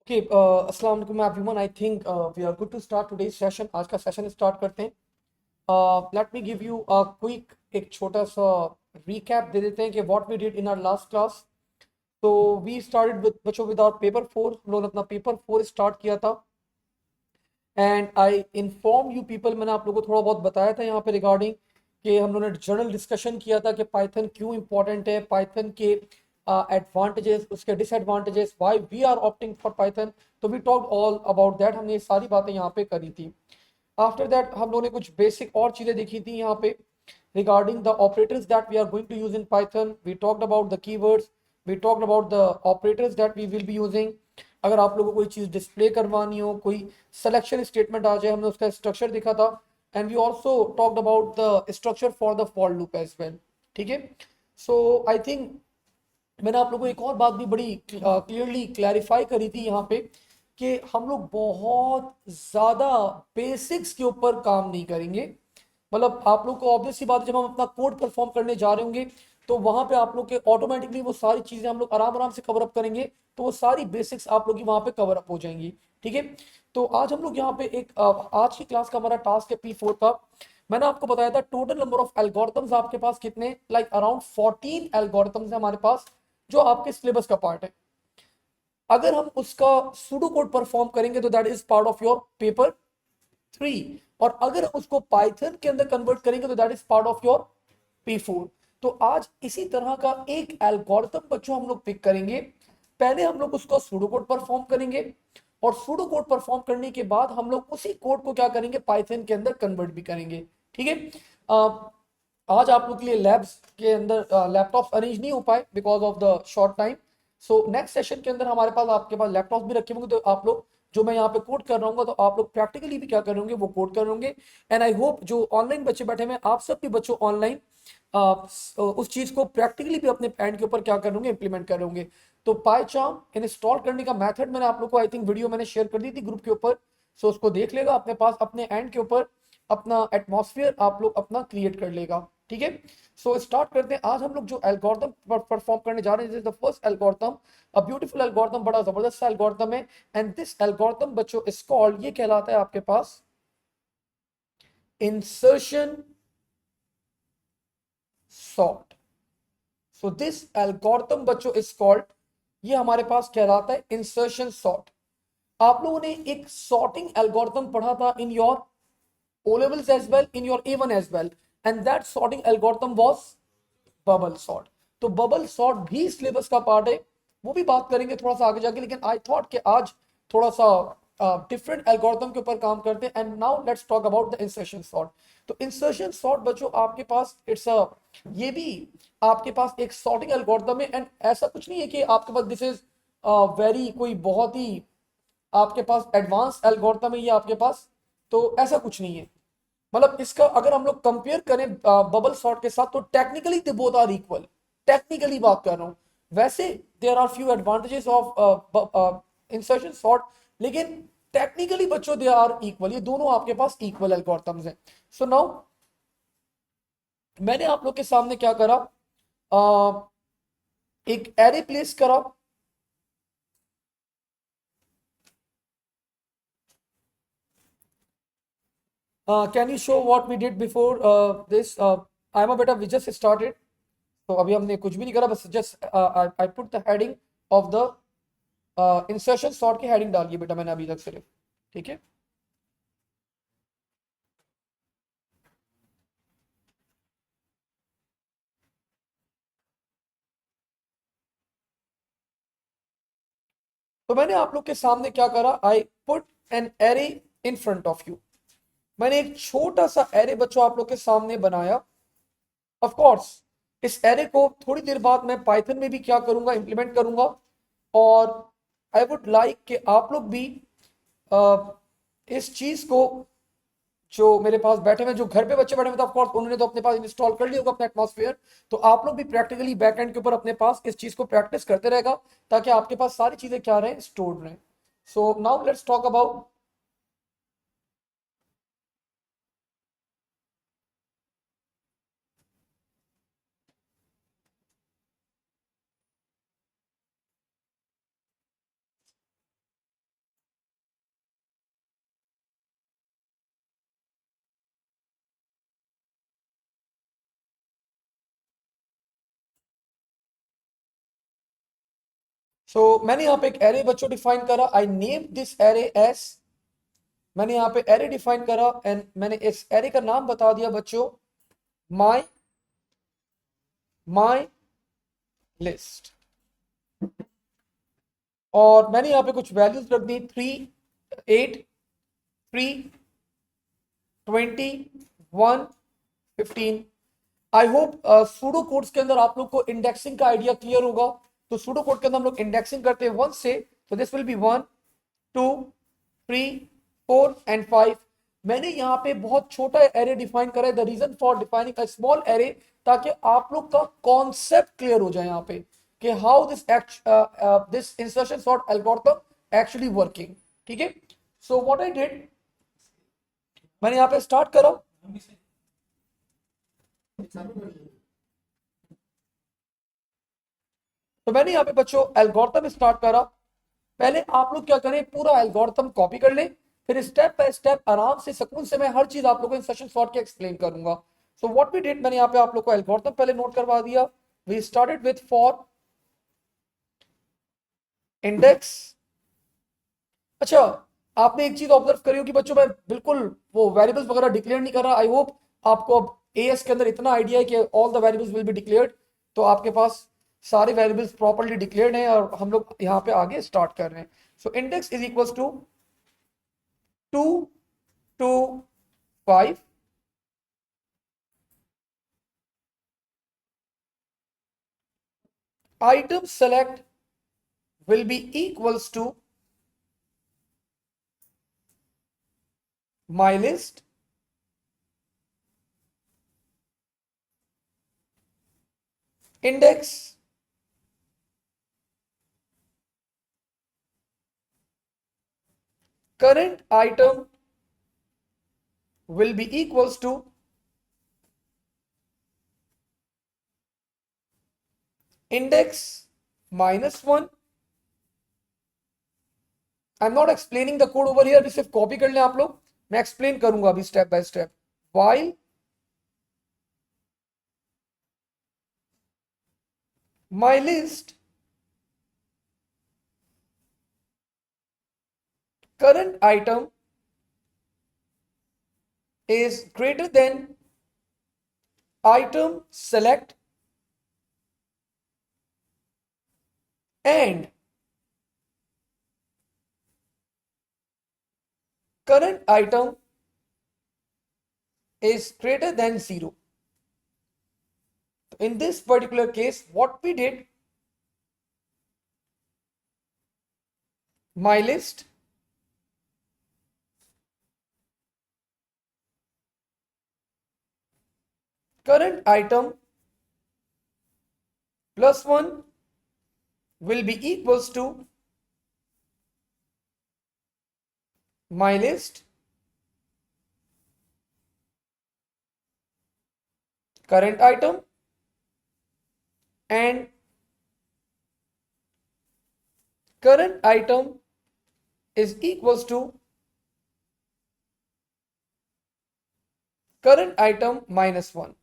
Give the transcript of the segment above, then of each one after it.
Okay, अस्सलाम वालेकुम everyone. I think we are good to start today's session. आज का सेशन स्टार्ट करते हैं. Let me give you a quick एक छोटा सा recap दे देते हैं कि what we did in our last class. So we started with बच्चों with our paper 4. हम लोगों ने अपना पेपर 4 स्टार्ट किया था. And I inform you people, मैंने आप लोगों को थोड़ा बहुत बताया था यहाँ पे रिगार्डिंग कि हम लोगों ने जनरल डिस्कशन किया था कि पाइथन क्यों इंपॉर्टेंट है, पाइथन के एडवांटेजेस, उसके disadvantages, why we are opting for Python. तो we talked all about that, हमने ये सारी बातें यहाँ पे करी थी. आफ्टर दैट हम लोगों ने कुछ बेसिक और चीज़ें देखी थी यहाँ पे regarding the operators that we are going to use in Python. We talked about the keywords, we talked about the operators that we will be using. अगर आप लोगों को कोई चीज़ डिस्प्ले करवानी हो, कोई सिलेक्शन स्टेटमेंट आ जाए, हमने उसका स्ट्रक्चर देखा था. And we also talked about the structure for the for loop as well. ठीक है. सो आई थिंक मैंने आप लोगों को एक और बात भी बड़ी क्लियरली क्लैरिफाई करी थी यहाँ पे कि हम लोग बहुत ज़्यादा बेसिक्स के ऊपर काम नहीं करेंगे. मतलब आप लोग को ऑब्वियस सी बात है, जब हम अपना कोड परफॉर्म करने जा रहे होंगे तो वहां पे आप लोग के ऑटोमेटिकली वो सारी चीजें हम लोग आराम आराम से कवर अप करेंगे. तो वो सारी बेसिक्स आप लोग की वहां पे कवर अप हो जाएंगी. ठीक है. तो आज हम लोग यहाँ पे एक आज की क्लास का हमारा टास्क है P4 का. मैंने आपको बताया था टोटल नंबर ऑफ एल्गोरिथम्स आपके पास कितने, लाइक अराउंड 14 एल्गोरिथम्स है हमारे पास जो आपके सिलेबस का पार्ट है. अगर हम उसका सुडो कोड परफॉर्म करेंगे तो that is part of your paper 3. और अगर उसको पाइथन के अंदर कन्वर्ट करेंगे तो that is part of your P4. तो आज इसी तरह का एक एल्गोरिथम बच्चों हम लोग पिक करेंगे. पहले हम लोग उसको सूडो कोड परफॉर्म करेंगे और सूडो कोड परफॉर्म करने के बाद हम लोग उसी कोड को क्या करेंगे, पाइथन के अंदर कन्वर्ट भी करेंगे. ठीक है. आज आप लोग के लिए लैब्स के अंदर लैपटॉप्स अरेंज नहीं हो पाए because of the short time. So next session के अंदर हमारे पास आपके पास लैपटॉप भी रखे होंगे, तो आप लोग जो मैं यहाँ पे कोड कर रहा हूँ तो आप लोग प्रैक्टिकली भी क्या कर होंगे, वो कोड कर होंगे. एंड आई होप जो ऑनलाइन बच्चे बैठे हैं, आप सब भी बच्चों ऑनलाइन उस चीज को प्रैक्टिकली भी अपने पैड के ऊपर क्या कर होंगे, इंप्लीमेंट कर होंगे. तो पाइचार्म इंस्टॉल करने का मेथड मैंने आप लोग को आई थिंक वीडियो मैंने शेयर कर दी थी ग्रुप के ऊपर. सो उसको देख लेगा अपने पास, अपने एंड के ऊपर अपना एटमॉस्फेयर आप लोग अपना क्रिएट कर लेगा. ठीक है. सो स्टार्ट करते हैं. आज हम लोग जो एल्गोरिथम परफॉर्म करने जा रहे हैं, the first algorithm, a beautiful algorithm, बड़ा जबरदस्त एल्गोरिथम है. एंड दिस एल्गोरिथम बच्चों इज कॉल्ड, ये कहलाता है आपके पास insertion sort. So this algorithm बच्चों इज कॉल्ड, ये हमारे पास कहलाता है इंसर्शन सॉर्ट. आप लोगों ने एक सॉर्टिंग एल्गोरिथम पढ़ा था in your O levels as well, in your A1 as well, and that sorting algorithm was bubble sort. तो बबल सॉर्ट भी सिलेबस का पार्ट है, वो भी बात करेंगे थोड़ा सा आगे जाके. लेकिन आई थॉट कि आज थोड़ा सा डिफरेंट एल्गोरिथम के ऊपर काम करते हैं. And now let's talk about the insertion sort. तो इंसर्शन सॉर्ट बच्चों आपके पास इट्स अ, ये भी आपके पास एक सॉर्टिंग एल्गोरिथम है. एंड ऐसा कुछ नहीं है कि आपके पास दिस इज वेरी कोई बहुत ही आपके पास एडवांस एल्गोरिथम है ये आपके पास. तो ऐसा कुछ नहीं है. मतलब इसका अगर हम लोग कंपेयर करें बबल सॉर्ट के साथ, तो technically they both are equal. Technically बात कर रहा हूं. वैसे there are few advantages of insertion sort, लेकिन टेक्निकली बच्चों दे आर इक्वल. ये दोनों आपके पास इक्वल एल्गोरिथम्स हैं. सो नाउ मैंने आप लोग के सामने क्या करा, एक एरे प्लेस करा. Can you show what we did before this. I am a बेटा, वी जस्ट स्टार्टेड. तो अभी हमने कुछ भी नहीं करा, बस just I put the heading of the insertion sort की हेडिंग डाली है बेटा मैंने अभी तक सिर्फ. ठीक है. तो मैंने आप लोग के सामने क्या करा, I put an array in front of you. मैंने एक छोटा सा एरे बच्चों आप लोग के सामने बनाया. ऑफ कोर्स इस एरे को थोड़ी देर बाद मैं पाइथन में भी क्या करूंगा, इंप्लीमेंट करूंगा. और आई वुड लाइक कि आप लोग भी uh, इस चीज को, जो मेरे पास बैठे हुए, जो घर पे बच्चे बैठे हुए, ऑफ कोर्स उन्होंने तो अपने पास इंस्टॉल कर लिया होगा अपना एटमॉस्फेयर. तो आप लोग भी प्रैक्टिकली बैक एंड के ऊपर अपने पास इस चीज को प्रैक्टिस करते रहेगा, ताकि आपके पास सारी चीजें क्या रहे, स्टोर्ड रहे. So now let's talk about so मैंने यहाँ पे एक एरे बच्चों डिफाइन करा, I name this array S, मैंने यहाँ पे एरे डिफाइन करा एंड मैंने इस एरे का नाम बता दिया बच्चों माई लिस्ट। और मैंने यहाँ पे कुछ वैल्यूज रख दी 3, 8, 3, 20, 1, 15। आई होप सूडो कोड्स के अंदर आप लोग को इंडेक्सिंग का आइडिया क्लियर होगा। तो सूडो कोड के अंदर हम लोग इंडेक्सिंग करते हैं 1 से, तो दिस विल बी 1, 2, 3, 4 एंड 5। मैंने यहाँ पे बहुत छोटा एरे डिफाइन करा है, the reason for defining a small array, ताकि आप लोग का कॉन्सेप्ट क्लियर हो जाए यहाँ पे कि how this insertion sort algorithm actually working. ठीक है, सो व्हाट आई डिड, मैंने यहाँ पे स्टार्ट करा, तो मैंने यहाँ पे बच्चों एल्गोरिथम स्टार्ट करा। पहले आप लोग क्या करें, पूरा एल्गोरिथम कॉपी कर लें, फिर स्टेप बाय स्टेप आराम से सुकून से मैं हर चीज आप लोगों को इंस्ट्रक्शन सॉर्ट के एक्सप्लेन करूंगा। सो व्हाट वी डिड, मैंने यहाँ पे आप लोग को एल्गोरिथम पहले नोट करवा दिया। We started with for index. अच्छा, आपने एक चीज ऑब्जर्व करी होगी बच्चों, मैं बिल्कुल वो वेरिएबल्स वगैरह डिक्लेयर नहीं कर रहा। आई होप आपको अब एएस के अंदर इतना आइडिया है कि all the variables will be declared, तो आपके पास सारे वेरिएबल्स प्रॉपर्ली डिक्लेयर्ड हैं और हम लोग यहाँ पे आगे स्टार्ट कर रहे हैं। So index is equals to 2 to 5, item select will be equals to my list, index current item will be equals to index -1। I am not explaining the code over here, अभी सिर्फ copy कर लें आप लोग, मैं explain करूंगा अभी step by step. while my list current item is greater than item select and current item is greater than 0. In this particular case, what we did, my list current item plus 1 will be equals to my list current item and current item is equals to current item -1।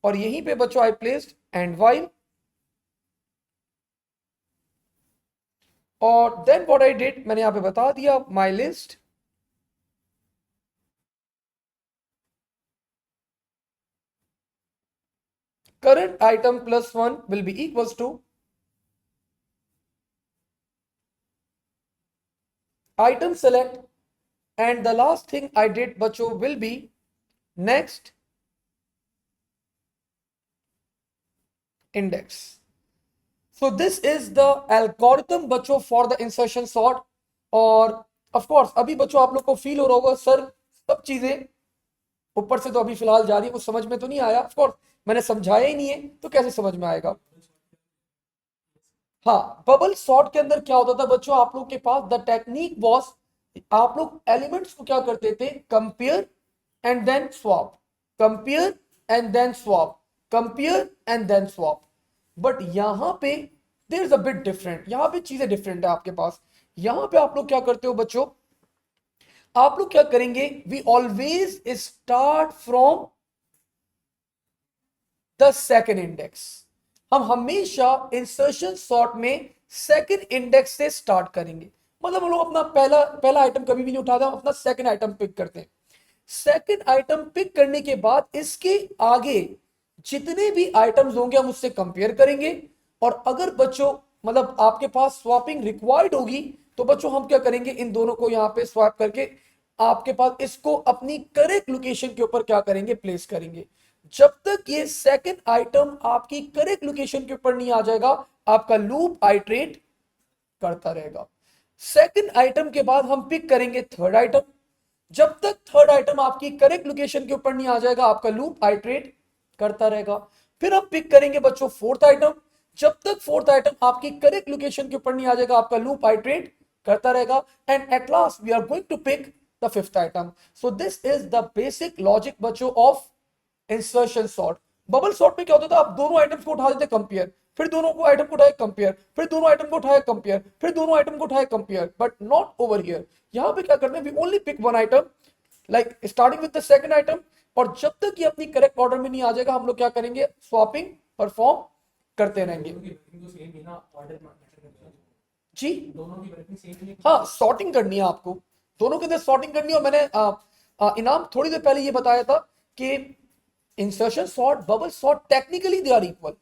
और यहीं पे बच्चों आई placed and while, और then what I did, मैंने यहां पे बता दिया माई list current item plus 1 will be equals to item select, and the last thing I did बच्चों will be next index. So this is the algorithm बच्चों for the insertion sort। और of course अभी बच्चों आप लोग को feel हो रहा होगा सर सब चीजें ऊपर से तो अभी फिलहाल जा रही है, कुछ समझ में तो नहीं आया। ऑफ कोर्स मैंने समझाया ही नहीं है तो कैसे समझ में आएगा। हाँ, बबल सॉर्ट के अंदर क्या होता था बच्चों, आप लोग के पास द टेक्निक वॉज, आप लोग एलिमेंट्स को क्या करते थे, compare and then swap, compare and then swap, compare and then swap. But यहां पे there is a bit different, यहां पे चीजें डिफरेंट है आपके पास। यहां पे आप लोग क्या करते हो बच्चों, आप लोग क्या करेंगे, we always start from the second index. हम हमेशा इंसर्शन सॉर्ट में सेकंड इंडेक्स से स्टार्ट करेंगे। मतलब हम लोग अपना पहला पहला आइटम कभी भी नहीं उठाते, हम अपना सेकंड आइटम पिक करते हैं। सेकंड आइटम पिक करने के बाद इसके आगे जितने भी आइटम्स होंगे हम उससे कंपेयर करेंगे, और अगर बच्चों मतलब आपके पास स्वैपिंग रिक्वायर्ड होगी तो बच्चों हम क्या करेंगे, इन दोनों को यहां पे स्वैप करके आपके पास इसको अपनी करेक्ट लोकेशन के ऊपर क्या करेंगे, प्लेस करेंगे। जब तक ये सेकंड आइटम आपकी करेक्ट लोकेशन के ऊपर नहीं आ जाएगा, आपका लूप आइट्रेट करता रहेगा। सेकंड आइटम के बाद हम पिक करेंगे थर्ड आइटम। जब तक थर्ड आइटम आपकी करेक्ट लोकेशन के ऊपर नहीं आ जाएगा, आपका लूप आइट्रेट करता रहेगा। फिर हम पिक करेंगे बच्चों फोर्थ आइटम। जब तक फोर्थ आइटम आपकी करेक्ट लोकेशन के ऊपर नहीं आ जाएगा, आपका लूप आइट्रेट करता रहेगा। And at last we are going to pick the fifth item. So this is the basic logic बच्चों of insertion sort. Bubble sort में क्या होता था, आप दोनों आइटम्स को उठा देते कंपेयर, फिर दोनों को आइटम को उठाए कंपेयर, फिर दोनों आइटम को उठाए कंपेयर, फिर दोनों आइटम को उठाए compare, but not over here. यहां पे क्या करते हैं, we only pick one item like starting with the second item, और जब तक ये अपनी करेक्ट ऑर्डर में नहीं आ जाएगा हम लोग क्या करेंगे, स्वैपिंग परफॉर्म करते रहेंगे। जी हाँ, सॉर्टिंग करनी है आपको, दोनों के अंदर सॉर्टिंग करनी है। और मैंने इनाम थोड़ी देर पहले ये बताया था कि insertion sort, bubble sort technically they are equal,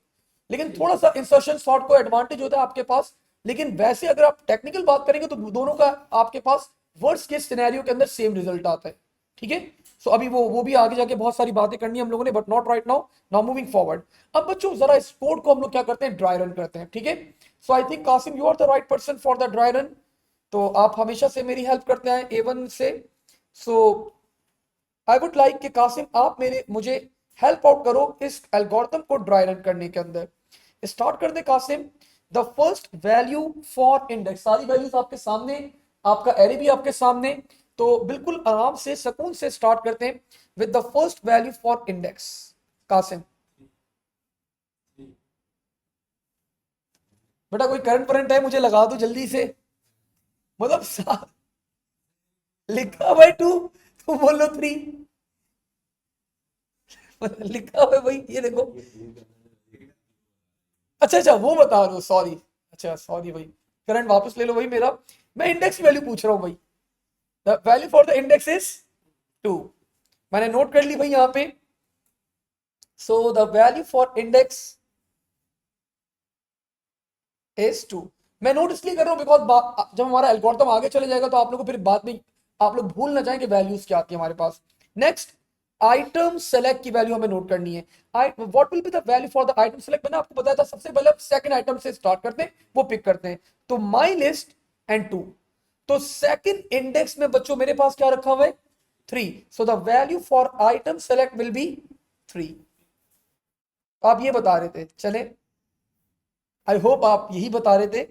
लेकिन थोड़ा सा इंसर्शन सॉर्ट को एडवांटेज होता है आपके पास। लेकिन वैसे अगर आप टेक्निकल बात करेंगे तो दोनों का आपके पास वर्स्ट केस सिनेरियो के अंदर सेम रिजल्ट आता है। ठीक है, सो अभी वो भी आगे जाके बहुत सारी बातें करनी है हम लोगों ने, but not right now. Now moving forward, अब बच्चों जरा इस कोड को हम लोग क्या करते हैं, ड्राई रन करते हैं। ठीक है, so I think Qasim you are the right person for the dry run. तो आप हमेशा से मेरी हेल्प करते हैं A1 से, सो आई वुड लाइक कि कासिम आप मुझे हेल्प आउट करो इस एल्गोरिथम को ड्राई रन करने के अंदर। स्टार्ट कर दे Qasim. The first value for index, सारी वैल्यूज आपके सामने, आपका एरे भी आपके सामने, तो बिल्कुल आराम से सुकून से स्टार्ट करते हैं with the first value for index. Qasim बेटा कोई करंट परंट है, मुझे लगा दो जल्दी से। मतलब लिखा भाई 2, तुम बोलो 3। लिखा हुआ है भाई, ये देखो। अच्छा अच्छा, वो बता रहे हो, सॉरी। अच्छा सॉरी भाई, करंट वापस ले लो भाई मेरा, मैं इंडेक्स वैल्यू पूछ रहा हूँ भाई। The value for the index is 2। मैंने नोट कर ली भाई यहां पे। So the value for index is 2। मैं नोट इसलिए कर रहा हूं बिकॉज जब हमारा एल्गोरिथम आगे चले जाएगा तो आप लोगों को फिर बाद में आप लोग भूल ना जाएं कि वैल्यूज क्या आती है हमारे पास। नेक्स्ट, आइटम सेलेक्ट की वैल्यू हमें नोट करनी है। What will be the value for the item select, मैंने आपको बताया था सबसे पहले सेकंड आइटम से स्टार्ट करते हैं, वो पिक करते हैं। तो माई लिस्ट एंड 2, तो सेकंड इंडेक्स में बच्चों मेरे पास क्या रखा हुआ है, 3। So the value for item select will be 3। आप ये बता रहे थे, चले आई होप आप यही बता रहे थे,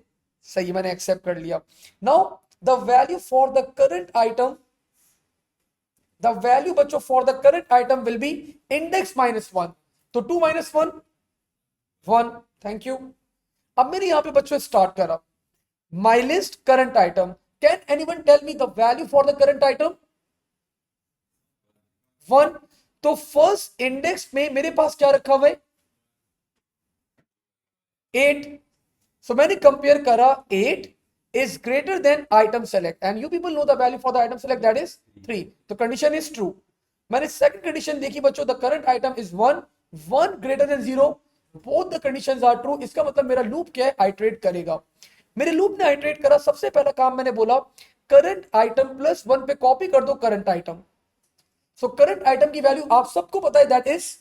सही, मैंने एक्सेप्ट कर लिया। Now the value for the current item, द वैल्यू बच्चों for the current item will be index -1। तो 2 - 1 1, थैंक यू। अब मैंने यहां पे बच्चों स्टार्ट करा my list current item. Can anyone tell me the value for the current item, 1। तो फर्स्ट इंडेक्स में मेरे पास क्या रखा हुआ है, 8। सो मैंने कंपेयर करा 8 is greater than item select and you people know the value for the item select, that is 3। तो कंडीशन इज ट्रू। मैंने सेकंड कंडीशन देखी बच्चों, the current item is 1, 1 greater than 0, both the conditions are true. इसका मतलब मेरा loop क्या है, iterate करेगा। मेरे लूप ने आइट्रेट करा, सबसे पहला काम मैंने बोला करंट आइटम +1 पे कॉपी कर दो current item. So current item की वैल्यू आप सबको पता है, दैट इज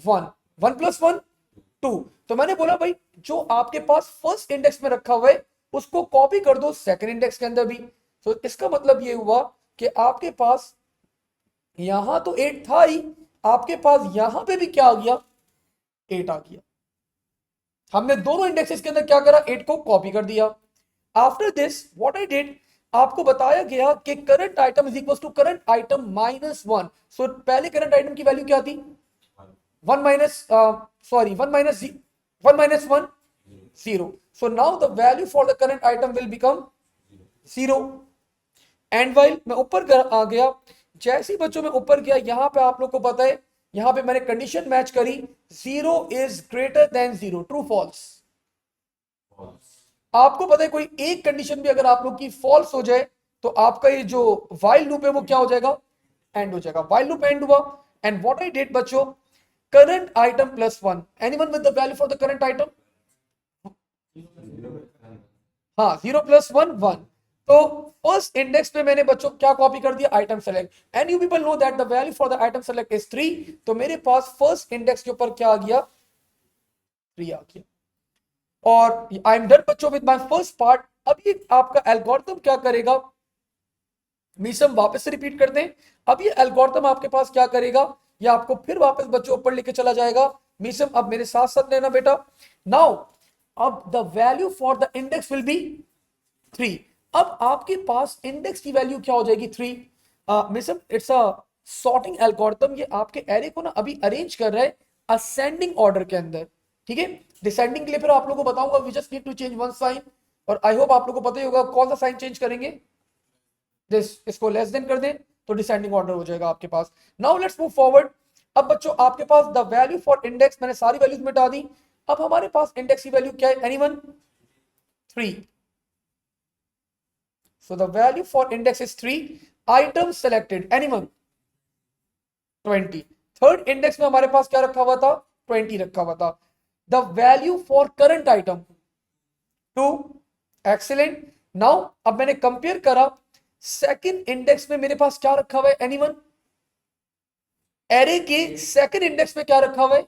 1, 1 + 1 2। तो मैंने बोला भाई जो आपके पास फर्स्ट इंडेक्स में रखा हुआ है उसको कॉपी कर दो सेकंड इंडेक्स के अंदर भी। तो इसका मतलब ये हुआ कि आपके पास यहां तो 8 था ही, आपके पास यहां पे भी क्या आ गया, 8 आ गया। हमने दोनों इंडेक्सेस के अंदर क्या करा, 8 को कॉपी कर दिया। After this what I did, आपको बताया गया कि current item is equal to current item -1। सो पहले करंट आइटम की वैल्यू क्या थी, 1 minus sorry 1 minus 1 0। So now the value for the current item will become 0। And while मैं ऊपर आ गया, जैसे ही बच्चों में ऊपर गया यहां पे आप लोग को पता है, यहां पे मैंने कंडीशन मैच करी, 0 is greater than 0, true false, आपको पता है कोई एक कंडीशन भी अगर आप लोग की फॉल्स हो जाए तो आपका ये जो वाइल लूप है वो क्या हो जाएगा, एंड हो जाएगा। वाइल लूप एंड हुआ, एंड व्हाट आई डिड बच्चों, current item plus one, anyone with the value for the current item, हाँ 0 + 1 1। तो फर्स्ट इंडेक्स पे मैंने बच्चों क्या कॉपी कर दिया, item select, and you people know that the value for the item select is 3। तो मेरे पास फर्स्ट इंडेक्स के ऊपर क्या आ गया, 3 आ गया। और आई एम डन बच्चों विद माय फर्स्ट पार्ट। अब ये आपका एल्गोरिथम क्या करेगा, मीसम वापस से रिपीट करते हैं। अब ये एल्गोरिथम आपके पास क्या करेगा, ये आपको फिर वापस बच्चों ऊपर लेके चला जाएगा। मीसम अब मेरे साथ साथ लेना बेटा। नाउ अब the value for the index will be 3। अब आपके पास इंडेक्स की वैल्यू क्या हो जाएगी, 3। मिसम इट्स अ सॉर्टिंग एल्गोरिथम, ये आपके एरे को ना अभी अरेंज कर रहा है असेंडिंग ऑर्डर के अंदर, ठीक है। डिसेंडिंग के लिए फिर आप लोगों को बताऊंगा, we just need to change one sign. और आई होप आप लोगों को पता ही होगा कौन सा साइन चेंज करेंगे, दिस, इसको लेस देन कर दें तो डिसेंडिंग ऑर्डर हो जाएगा आपके पास। Now let's move forward. अब बच्चों आपके पास द वैल्यू फॉर इंडेक्स, मैंने सारी वैल्यूज मिटा दी। अब हमारे पास इंडेक्स की वैल्यू क्या है, anyone, 3। So the value for index is 3. Items selected, anyone, 20। Third index में हमारे पास क्या रखा हुआ था, 20 रखा हुआ था। The value for current item 2। Excellent. Now अब मैंने कंपेयर करा, सेकंड इंडेक्स में मेरे पास क्या रखा हुआ है, एनीवन, एरे के सेकंड इंडेक्स में क्या रखा हुआ है,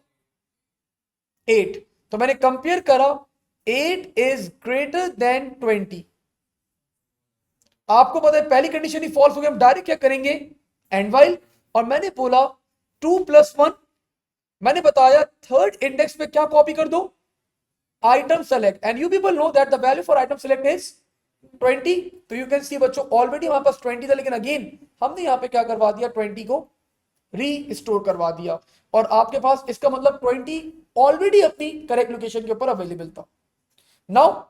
8। तो मैंने कंपेयर करा, 8 इज ग्रेटर देन 20। आपको पता है पहली कंडीशन ही फॉल्स हो गई, हम डायरेक्ट क्या करेंगे, एंड वाइल। और मैंने बोला 2 + 1, मैंने बताया थर्ड इंडेक्स पे क्या कॉपी कर दो, item select, and you people know that the value for item select is 20। तो यू कैन सी बच्चों ऑलरेडी हमारे पास 20 था, लेकिन अगेन हमने यहां पे क्या करवा दिया, 20 को री करवा दिया। और आपके पास इसका मतलब 20 ऑलरेडी अपनी करेक्ट लोकेशन के ऊपर अवेलेबल था। नाउ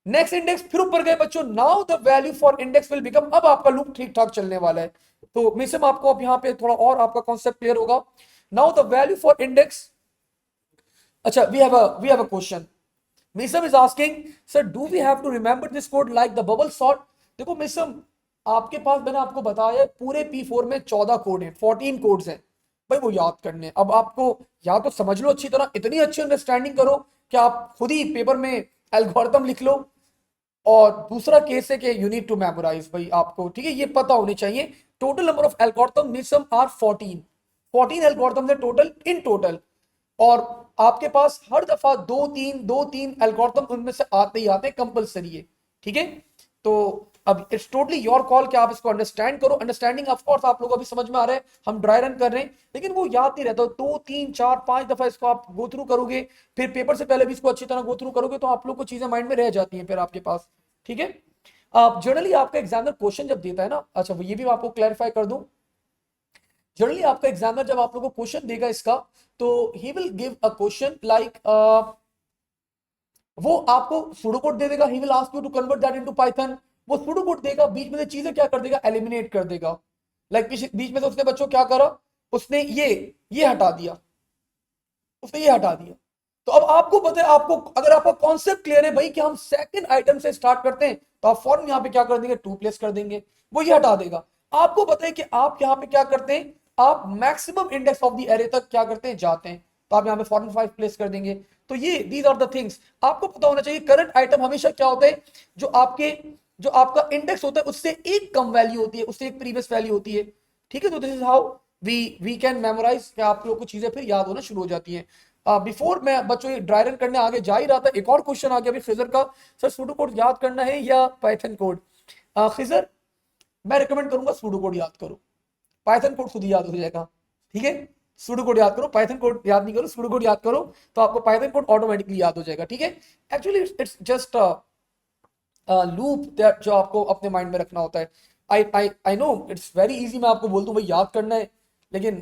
नेक्स्ट इंडेक्स फिर ऊपर गए बच्चों, now the value for index will become, अब आपका लूप ठीक ठाक चलने वाला है। तो मिसम आपको अब यहां पे थोड़ा और आपका कॉन्सेप्ट क्लियर होगा। Now the value for index, अच्छा we have a question. Misam is asking, sir do we have to remember this code like the bubble sort. देखो मिसम, आपके पास मैंने आपको बताया पूरे P4 में 14 कोड हैं, 14 कोड्स हैं भाई, वो याद करने हैं। अब आपको या तो समझ लो अच्छी तरह, इतनी अच्छी अंडरस्टैंडिंग करो कि आप खुद ही पेपर में एल्गोरिथम लिख लो। और दूसरा केस है कि यू नीड टू मेमोराइज, भाई आपको ठीक है ये पता होने चाहिए। Total number of algorithm Misam are 14। 14 algorithm है टोटल, इन टोटल। और आपके पास हर दफा दो तीन एल्गोरिथम उनमें से आते ही आते हैं, कंपलसरी है, ठीक है। तो अब इट्स टोटली योर कॉल कि आप इसको अंडरस्टैंड करो। अंडरस्टैंडिंग ऑफ कोर्स आप लोगों को अभी समझ में आ रहा है, हम ड्राई रन कर रहे हैं, लेकिन वो याद नहीं रहता। 2 3 4 5 दफा इसको आप गो थ्रू करोगे, फिर पेपर से पहले भी इसको अच्छी तरह गो थ्रू करोगे, तो आप लोग को चीजें माइंड में रह जाती हैं फिर आपके पास, ठीक है। आप जनरली आपका एग्जामिनर क्वेश्चन जब देता है ना, अच्छा वो ये भी मैं आपको क्लैरिफाई कर दूं, जनरली आपका एग्जामिनर जब आप लोगों को क्वेश्चन देगा इसका, तो he will give a question like, वो आपको सूडो कोड दे देगा, he will ask you to convert that into Python. वो सूडो कोड देगा, बीच में से चीजें क्या कर देगा, एलिमिनेट कर देगा। लाइक बीच में से उसने बच्चों क्या करा, उसने ये हटा दिया, उसने ये हटा दिया। तो अब आपको पता है, आपको अगर आपका कॉन्सेप्ट क्लियर है भाई कि हम सेकंड आइटम से स्टार्ट करते हैं, तो आप फौरन यहां पे क्या कर देंगे, 2 प्लेस कर देंगे, वो ये हटा देगा। आपको पता है कि आप यहां पे क्या करते हैं, आप maximum index of the array तक क्या करते हैं, जाते हैं, तो आप यहां पे फौरन 5 प्लेस कर देंगे। तो ये दीज आर द थिंग्स आपको पता होना चाहिए। करंट आइटम हमेशा क्या होता है, जो आपका इंडेक्स होता है उससे एक कम वैल्यू होती है, उससे एक प्रीवियस वैल्यू होती है, ठीक है। तो this is how we can memorise, कि आप लोग को चीजें फिर याद होना शुरू हो जाती हैं। बिफोर मैं बच्चों ये ड्राई रन करने आगे जा ही रहा था, एक और क्वेश्चन आ गया अभी खिजर का, सर सूडो कोड याद करना है या पाइथन कोड। खिजर, मैं रिकमेंड करूंगा सूडो कोड याद करो, पाइथन कोड खुद ही याद हो जाएगा, ठीक है। सूडो कोड याद करो, पाइथन कोड याद नहीं करो, सूडो कोड याद करो, तो आपको पाइथन कोड ऑटोमेटिकली याद हो जाएगा, ठीक है। एक्चुअली इट्स जस्ट लूप जो आपको अपने माइंड में रखना होता है। I know it's very easy, मैं आपको बोल दूं भाई याद करना है, लेकिन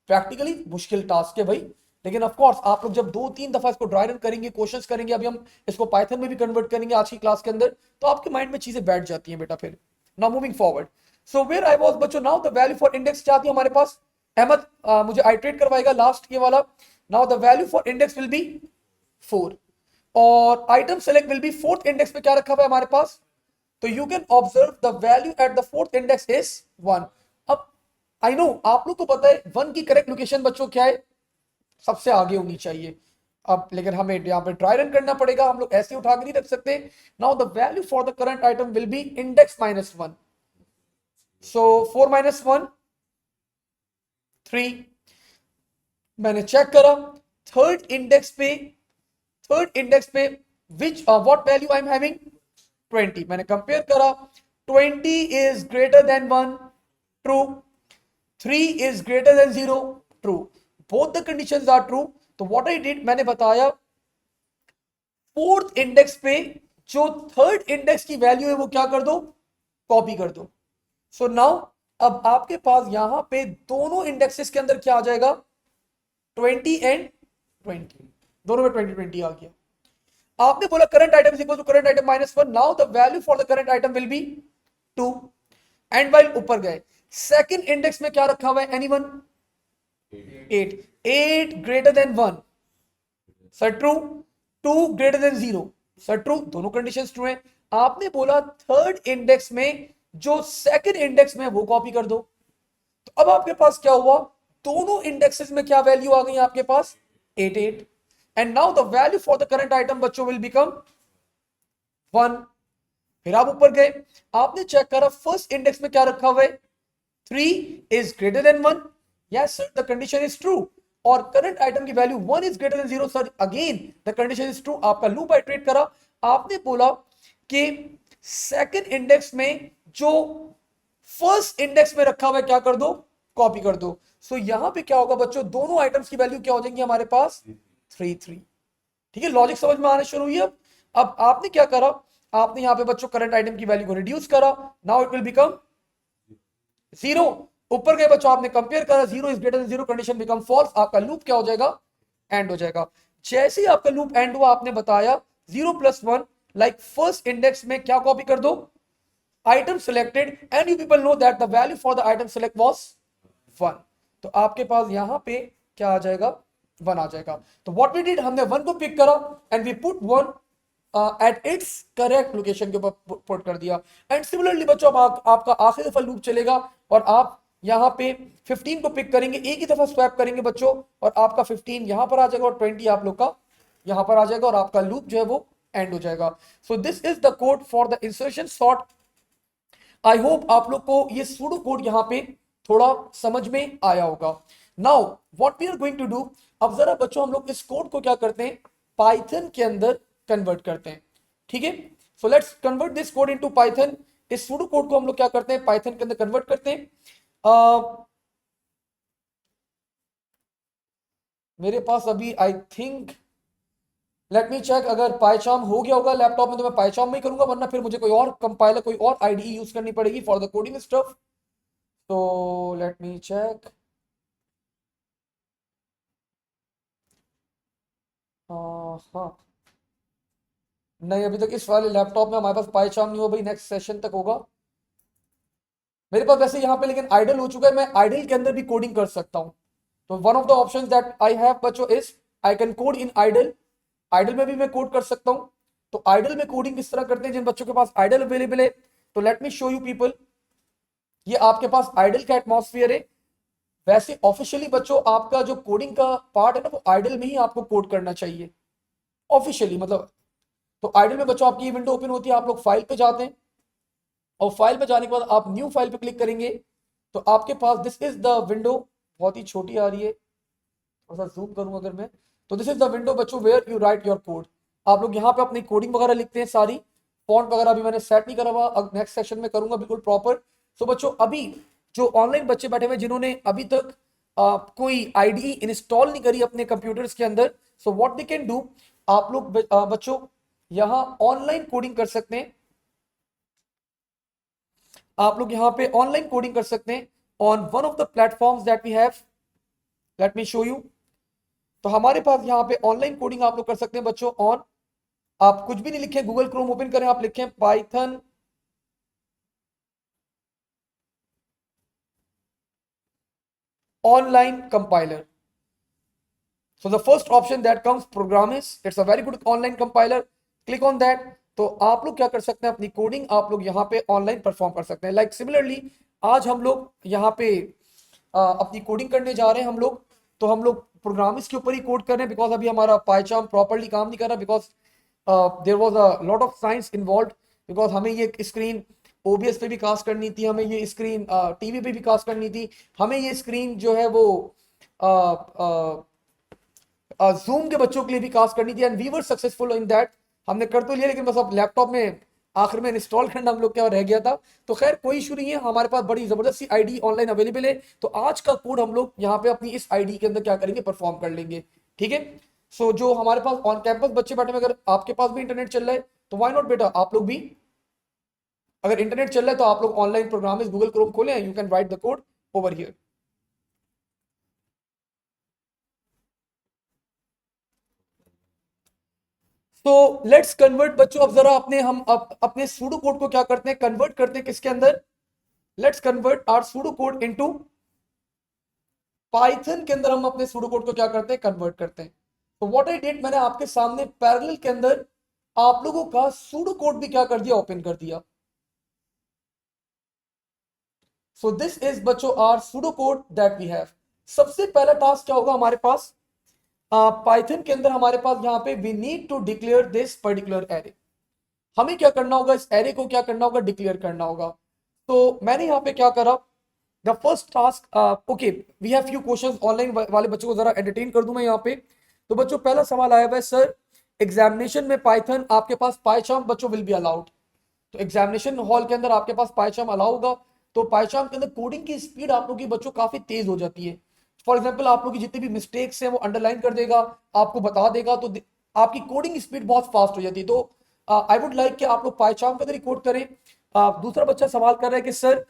प्रैक्टिकली मुश्किल टास्क है भाई। लेकिन ऑफ कोर्स आप लोग जब 2 3 दफा इसको ड्राई रन करेंगे, क्वेश्चंस करेंगे, अभी हम इसको पाइथन में भी कन्वर्ट करेंगे आज की क्लास के अंदर, तो आपके माइंड में चीजें बैठ जाती हैं बेटा फिर। Now moving forward, so where I was बच्चों, now the value for index क्या थी हमारे पास, अहमद मुझे आइट्रेट करवाएगा लास्ट ये वाला। Now the value for index will be 4। और item select will be fourth index पे क्या रखा हुआ है हमारे पास, तो you can observe the value at the fourth index is 1। अब आई नो आप लोग को पता है 1 की करेक्ट लोकेशन बच्चों क्या है, सबसे आगे होनी चाहिए। अब लेकिन हमें यहाँ पे ड्राई रन करना पड़ेगा, हम लोग ऐसे उठा के नहीं रख सकते। Now the value for the current item will be index -1। सो 4 - 1 3। मैंने चेक करा थर्ड इंडेक्स पे which what value I am having 20। मैंने कंपेयर करा 20 is greater than 1 true, 3 is greater than 0 true, both the conditions are true. तो what I did, मैंने बताया fourth index पे जो थर्ड इंडेक्स की वैल्यू है वो क्या कर दो, कॉपी कर दो। सो नाउ अब आपके पास यहां पे दोनों इंडेक्सेस के अंदर क्या आ जाएगा, 20 एंड 20, दोनों में 20 आ गया। आपने बोला current item is equal to current item -1। Now the value for the current item will be 2 and while ऊपर गए सेकंड इंडेक्स में क्या रखा हुआ है anyone, 8। 8 greater than 1 sir true, 2 greater than 0 sir true, दोनों कंडीशंस ट्रू हैं। आपने बोला थर्ड इंडेक्स में जो सेकंड इंडेक्स में वो कॉपी कर दो। तो अब आपके पास क्या हुआ, दोनों इंडेक्सेस में क्या वैल्यू आ गई आपके पास 8 8। And now the value for the current item बच्चों विल बिकम 1। फिर आप ऊपर गए, आपने चेक करा फर्स्ट इंडेक्स में क्या रखा हुआ है 3 is greater than 1, yes sir the condition is true. और करंट आइटम की value 1 is greater than 0 sir, again the condition is true. आपका लूप आइट्रेट करा, आपने बोला कि सेकंड इंडेक्स में जो फर्स्ट इंडेक्स में रखा हुआ है क्या कर दो, कॉपी कर दो। सो यहां पे क्या होगा बच्चों, दोनों आइटम्स की वैल्यू क्या हो जाएंगी हमारे पास 3 3। ठीक है, लॉजिक समझ में आना शुरू हुई। अब आपने क्या करा, आपने यहां पे बच्चों करंट आइटम की वैल्यू को रिड्यूस करा, नाउ इट विल बिकम 0। ऊपर गए बच्चों, आपने कंपेयर करा 0 is greater than 0, condition become false, आपका लूप क्या हो जाएगा, एंड हो जाएगा। जैसे ही आपका लूप एंड हुआ, आपने बताया 0 + 1 लाइक फर्स्ट इंडेक्स में क्या कॉपी कर दो, item selected, and you people know that the value for the item select was 1। तो आपके पास यहां पे क्या आ जाएगा, 1 आ जाएगा। तो what we did, हमने 1 को पिक करा and we put 1 at its correct location के ऊपर पुट कर दिया। एंड सिमिलरली बच्चों अब आपका आखिरी दफा लूप चलेगा और आप यहां पे 15 को पिक करेंगे, एक ही दफा स्वैप करेंगे बच्चों, और आपका 15 यहां पर आ जाएगा और 20 आप लोग का यहां पर आ जाएगा, और आपका लूप जो है वो एंड हो जाएगा। सो this is the code for the insertion sort. I hope आप लोग को ये सूडो कोड यहां पे थोड़ा समझ में आया होगा। Now what we are going to do, अब जरा बच्चों हम लोग इस कोड को क्या करते हैं, पाइथन के अंदर कन्वर्ट करते हैं। ठीक है, so let's convert this code into Python. इस सूडो कोड को हम लोग क्या करते हैं, पाइथन के अंदर कन्वर्ट करते हैं। मेरे पास अभी I think, let me check, अगर पाइचार्म हो गया होगा लैपटॉप में तो मैं पाइचार्म में ही करूंगा, वरना फिर मुझे कोई और कंपाइलर, कोई और आईडीई यूज करनी पड़ेगी फॉर द कोडिंग स्टफ। तो लेट मी चेक। हाँ, नहीं अभी तक इस वाले लैपटॉप में हमारे पास पाइचार्म नहीं हुआ भाई, नेक्स्ट सेशन तक होगा मेरे पास। वैसे यहाँ पे लेकिन आइडल हो चुका है, मैं आइडल के अंदर भी कोडिंग कर सकता हूँ। तो one of the options that I have बच्चों is I can code in IDLE. IDLE में भी मैं कोड कर सकता हूँ। तो आइडल में कोडिंग किस तरह करते हैं, जिन बच्चों के पास आइडल अवेलेबल है, तो late me show you people. ये आपके पास आइडल का एटमॉस्फेयर है। वैसे ऑफिशियली बच्चों आपका जो कोडिंग का पार्ट है ना, वो आइडल में ही आपको कोड करना चाहिए ऑफिशियली, मतलब। तो आइडल में बच्चों आपकी विंडो ओपन होती है, आप लोग फाइल पे जाते हैं, और फाइल पे जाने के बाद आप न्यू फाइल पे क्लिक करेंगे, तो आपके पास दिस इज द विंडो। बहुत ही छोटी आ रही है, थोड़ा सा जूम करूंगा अगर मैं, तो दिस इज द विंडो बच्चों where you write your code. आप लोग यहाँ पे अपनी कोडिंग वगैरह लिखते हैं सारी। फॉन्ट वगैरह अभी मैंने सेट नहीं करा हुआ, अब नेक्स्ट सेशन में करूंगा बिल्कुल प्रॉपर। सो बच्चों अभी जो ऑनलाइन बच्चे बैठे हुए जिन्होंने अभी तक कोई आईडी इंस्टॉल नहीं करी अपने कंप्यूटर्स के अंदर, so what they can do, आप लोग बच्चों यहाँ ऑनलाइन कोडिंग कर सकते हैं। आप लोग यहाँ पे ऑनलाइन कोडिंग कर सकते हैं on one of the platforms that we have. Let me show you. तो हमारे पास यहाँ पे ऑनलाइन कोडिंग आप लोग कर सकते हैं बच्चों ऑन, आप कुछ भी नहीं लिखे, गूगल क्रोम ओपन करें, आप लिखें Python online compiler. So the first option that comes Programmis. It's a very good online compiler. Click on that. तो आप लोग क्या कर सकते हैं, अपनी कोडिंग आप लोग यहाँ पे ऑनलाइन परफॉर्म कर सकते हैं. लाइक सिमिलरली आज हम लोग यहाँ पे अपनी कोडिंग करने जा रहे हैं हम लोग. तो हम लोग प्रोग्रामिंग के ऊपर ही कोड कर रहे हैं बिकॉज अभी हमारा पाइचार्म प्रॉपरली काम नहीं कर रहा because there was a lot of science involve. Because हमें ये स्क्रीन ओबीएस पे भी कास्ट करनी थी, हमें ये स्क्रीन टीवी पे भी कास्ट करनी थी, हमें ये स्क्रीन जो है वो जूम के बच्चों के लिए भी कास्ट करनी थी and we were successful in that. हमने कर तो लिया लेकिन बस अब लैपटॉप में आखिर में इंस्टॉल करना हम लोग क्या रह गया था. तो खैर कोई इशू नहीं है, हमारे पास बड़ी जबरदस्त सी आईडी ऑनलाइन अवेलेबल है. तो आज का कोड हम लोग यहाँ पे अपनी इस आईडी के अंदर क्या करेंगे, परफॉर्म कर लेंगे. ठीक है. सो जो हमारे पास ऑन कैंपस बच्चे बैठे हैं, अगर आपके पास भी इंटरनेट चल रहा है तो व्हाई नॉट बेटा, आप लोग भी अगर इंटरनेट चल रहा है तो आप लोग ऑनलाइन प्रोग्राम गूगल क्रोम खोलें, you can write the code over here. तो लेट्स कन्वर्ट बच्चों. अब जरा अपने सूडो कोड को क्या करते हैं, कन्वर्ट करते हैं किसके अंदर. Let's convert our pseudo code into Python के अंदर. हम अपने सूडो कोड को क्या करते हैं, कन्वर्ट करते हैं. तो व्हाट आई डिड, मैंने आपके सामने पैरेलल के अंदर आप लोगों का सूडो कोड भी क्या कर दिया, ओपन कर दिया. सो दिस इज बच्चों our pseudo code that we have. सबसे पहला टास्क क्या होगा हमारे पास, पाइथन के अंदर हमारे पास यहाँ पे we need to declare this particular array. हमें क्या करना होगा, इस एरे को क्या करना होगा, डिक्लेयर करना होगा. तो मैंने यहाँ पे क्या करा, the first task, okay we have few questions. Online वाले बच्चों को जरा एंटरटेन कर दूं मैं यहाँ पे. तो बच्चों पहला सवाल आया हुआ है, सर एग्जामिनेशन में पाइथन आपके पास पाइचार्म बच्चों विल बी अलाउड. तो एग्जामिनेशन हॉल के अंदर आपके पास पाइचार्म अलाउ होगा. तो पाइचार्म के अंदर कोडिंग की स्पीड आप लोगों की बच्चों काफी तेज हो जाती है. फॉर एग्जाम्पल आप लोग की जितनी भी मिस्टेक्स हैं वो अंडरलाइन कर देगा, आपको बता देगा. तो आपकी कोडिंग स्पीड बहुत फास्ट हो जाती है. तो आई वुड लाइक कि आप लोग पाइचार्म के अंदर कोड करें. दूसरा बच्चा सवाल कर रहा है कि sir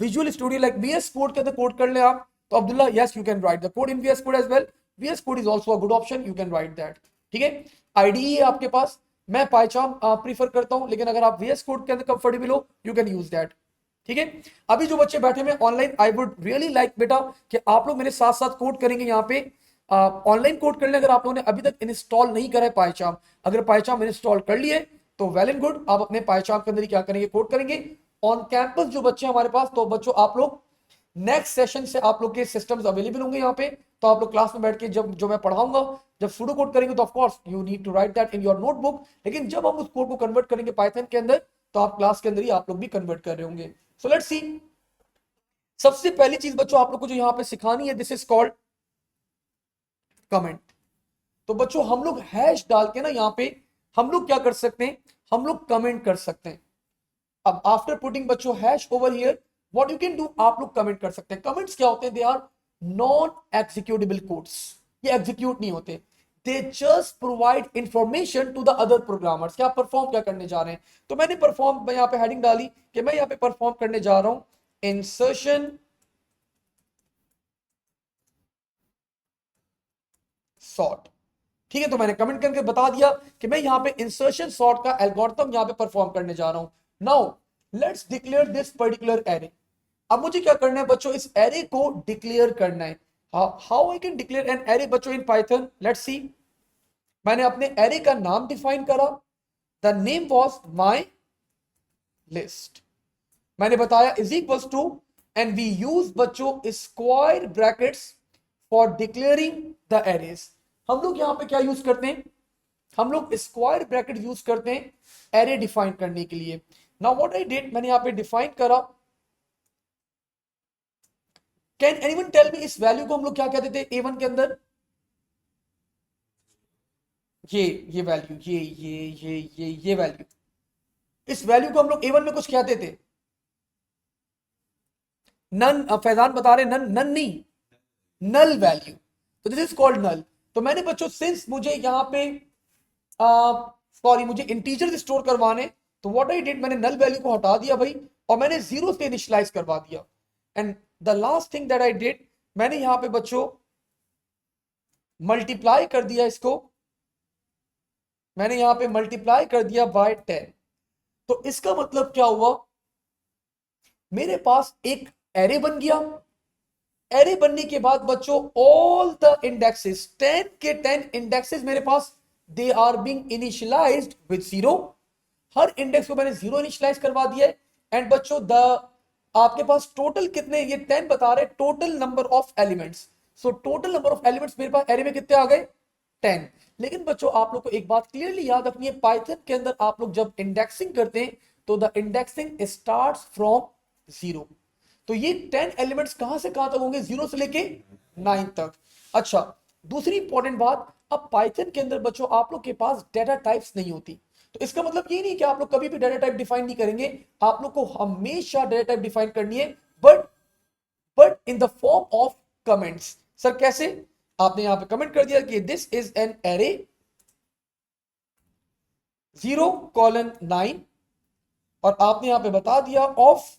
visual studio like VS code के अंदर कोड कर ले आप. तो Abdullah yes you can write the code in VS code as well. VS code is also a good option, you can write that. ठीक है. आईडीई है आपके पास. मैं पाइचार्म प्रीफर करता हूं लेकिन अगर आप वीएस कोड के अंदर कंफर्टेबल हो यू कैन यूज दैट. ठीक है. अभी जो बच्चे बैठे हुए online, I would really like बेटा कि आप लोग मेरे साथ साथ कोड करेंगे यहाँ पे. ऑनलाइन कोड कर ले अगर आप लोगों ने अभी तक इंस्टॉल नहीं करा है पाइचार्म. अगर पाइचार्म इंस्टॉल कर लिए तो वेल एंड गुड, आप अपने पाइचार्म के अंदर ही क्या करेंगे, कोड करेंगे. ऑन कैंपस जो बच्चे हमारे पास, तो बच्चों आप लोग नेक्स्ट सेशन से आप लोग के सिस्टम्स अवेलेबल होंगे यहाँ पे. तो आप लोग क्लास में बैठ के जब जो मैं पढ़ाऊंगा, जब सूडो कोड करेंगे तो of course you need to write that in your notebook. लेकिन जब हम उस कोड को कन्वर्ट करेंगे पाइथन के अंदर तो आप क्लास के अंदर ही आप लोग भी कन्वर्ट कर रहे होंगे. So let's see. सबसे पहली चीज बच्चों आप लोग को जो यहाँ पे सिखानी है, दिस इज कॉल्ड कमेंट. तो बच्चों हम लोग हैश डाल के ना यहाँ पे हम लोग क्या कर सकते हैं, हम लोग कमेंट कर सकते हैं. अब आफ्टर पुटिंग बच्चों hash over here what you can do, आप लोग कमेंट कर सकते हैं. कमेंट्स क्या होते हैं, they are non executable codes. ये एग्जीक्यूट नहीं होते, they just provide information to the other programmers कि आप परफॉर्म क्या करने जा रहे हैं. तो मैंने परफॉर्म, मैं यहाँ पे हेडिंग डाली कि मैं यहाँ पे परफॉर्म करने जा रहा हूं इंसर्शन सॉर्ट. ठीक है. तो मैंने कमेंट करके बता दिया कि मैं यहाँ पे इंसर्शन सॉर्ट का एल्गोरिथम यहाँ पे परफॉर्म करने जा रहा हूं. Now let's declare this particular array. अब मुझे क्या करना है बच्चों, इस एरे को डिक्लेयर करना है. How I can declare an array बच्चों इन पाइथन, लेट्स सी. मैंने अपने एरे का नाम डिफाइन करा. The name was my list. मैंने बताया is equals to, and we use बच्चों square brackets for declaring the arrays. हम लोग यहां पे क्या यूज करते हैं, हम लोग स्क्वायर ब्रैकेट यूज करते हैं एरे डिफाइन करने के लिए. नाउ व्हाट आई डिड, मैंने यहां पे डिफाइन करा. कैन एनीवन टेल मी इस वैल्यू को हम लोग क्या कहते थे A1 के अंदर, ये वैल्यू, ये वैल्यू, इस वैल्यू को हम लोग A1 में कुछ कहते थे. नन, फैजान बता रहे नन, नन नहीं, नल वैल्यू. तो दिस इज कॉल्ड नल. तो मैंने बच्चों सिंस मुझे यहाँ पे सॉरी मुझे इंटीजर स्टोर करवाने, तो व्हाट आई डिड, मैंने नल वैल्यू को हटा दिया भाई और मैंने जीरो से इनिशियलाइज करवा दिया. And the last thing that I did, मैंने यहां पे बच्चों मल्टीप्लाई कर दिया इसको, मैंने यहां पे मल्टीप्लाई कर दिया बाय 10. तो इसका मतलब क्या हुआ, मेरे पास एक एरे बन गया एरे बनने के बाद बच्चों ऑल द इंडेक्सेस 10 के 10 इंडेक्सेस मेरे पास, they are being initialised with 0। हर इंडेक्स को मैंने 0 इनिशियलाइज करवा दिया है। एंड बच्चों द आपके पास टोटल कितने, ये 10 बता रहे total number of elements. So total number of elements मेरे पास एरे में कितने आ गए, 10। लेकिन बच्चों आप लोग को एक बात क्लियरली याद रखनी है, पाइथन के अंदर आप लोग जब इंडेक्सिंग करते हैं तो द इंडेक्सिंग स्टार्ट्स फ्रॉम 0। तो ये 10 एलिमेंट्स कहां से कहां तक होंगे, 0 से लेके 9 तक। अच्छा, दूसरी इंपॉर्टेंट बात, अब पाइथन के अंदर बच्चों आप लोग के पास डेटा टाइप्स नहीं होती। तो इसका मतलब ये नहीं कि आप लोग कभी भी डेटा टाइप डिफाइन नहीं करेंगे, आप लोग को हमेशा डेटा टाइप डिफाइन करनी है, but in the form of comments. Sir कैसे, आपने यहां पे कमेंट कर दिया कि दिस इज एन एरे 0:9 और आपने यहां पे बता दिया of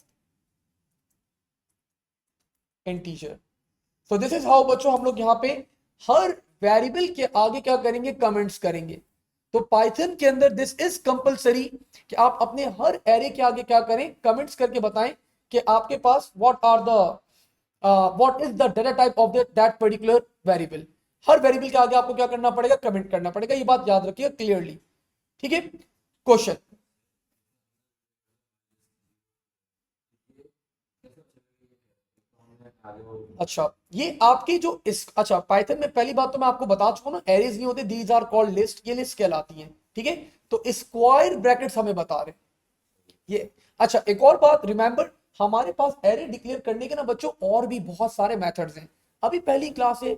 integer. So this is how बच्चों हम लोग यहां पे हर वेरिएबल के आगे क्या करेंगे, कमेंट्स करेंगे। तो पाइथन के अंदर दिस इज कंपलसरी कि आप अपने हर एरे के आगे क्या करें, कमेंट्स करके बताएं कि आपके पास what is the data type of that particular variable. हर वेरिएबल के आगे आपको क्या करना पड़ेगा, कमेंट करना पड़ेगा। ये बात याद रखिएगा क्लियरली, ठीक है। क्वेश्चन, अच्छा ये आपकी जो इस, अच्छा पाइथन में पहली बात तो मैं आपको बता चुका हूं ना, एरेज नहीं होते, दीज आर कॉल्ड लिस्ट, ये लिस्ट कहलाती हैं, ठीक है। तो स्क्वायर ब्रैकेट्स हमें बता रहे ये। अच्छा एक और बात रिमेंबर, हमारे पास एरे डिक्लेयर करने के ना बच्चों और भी बहुत सारे मेथड्स हैं। अभी पहली क्लास है,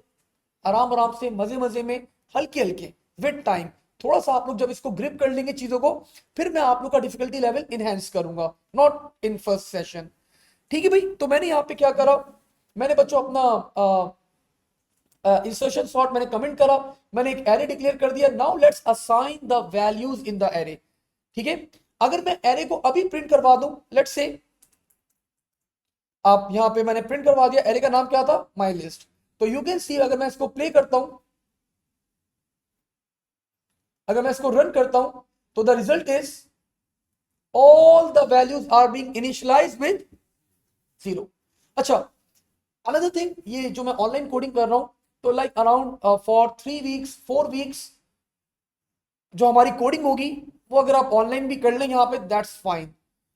आराम आराम से मजे मजे में हल्के हल्के विद टाइम, थोड़ा सा आप लोग जब इसको ग्रिप कर लेंगे चीजों को, फिर मैं आप लोग का डिफिकल्टी लेवल इनहेंस करूंगा, नॉट इन फर्स्ट सेशन, ठीक है भाई। तो मैंने यहाँ पे क्या करा, मैंने बच्चों अपना इंसर्शन सॉर्ट मैंने कमेंट करा, मैंने एक एरे डिक्लेयर कर दिया। Now let's assign the values in the array, ठीक है। अगर मैं एरे को अभी प्रिंट करवा दूं, लेट्स से आप यहां पे मैंने प्रिंट करवा दिया, एरे का नाम क्या था, माई लिस्ट। तो यू कैन सी अगर मैं इसको प्ले करता हूं, अगर मैं इसको रन करता हूं, तो the result is all the values are being initialised with 0। अच्छा अनदर थिंग, ये जो मैं ऑनलाइन कोडिंग कर रहा हूं, तो like around for 3 weeks 4 weeks जो हमारी कोडिंग होगी, वो अगर आप ऑनलाइन भी कर लें यहाँ पे, दैट्स फाइन।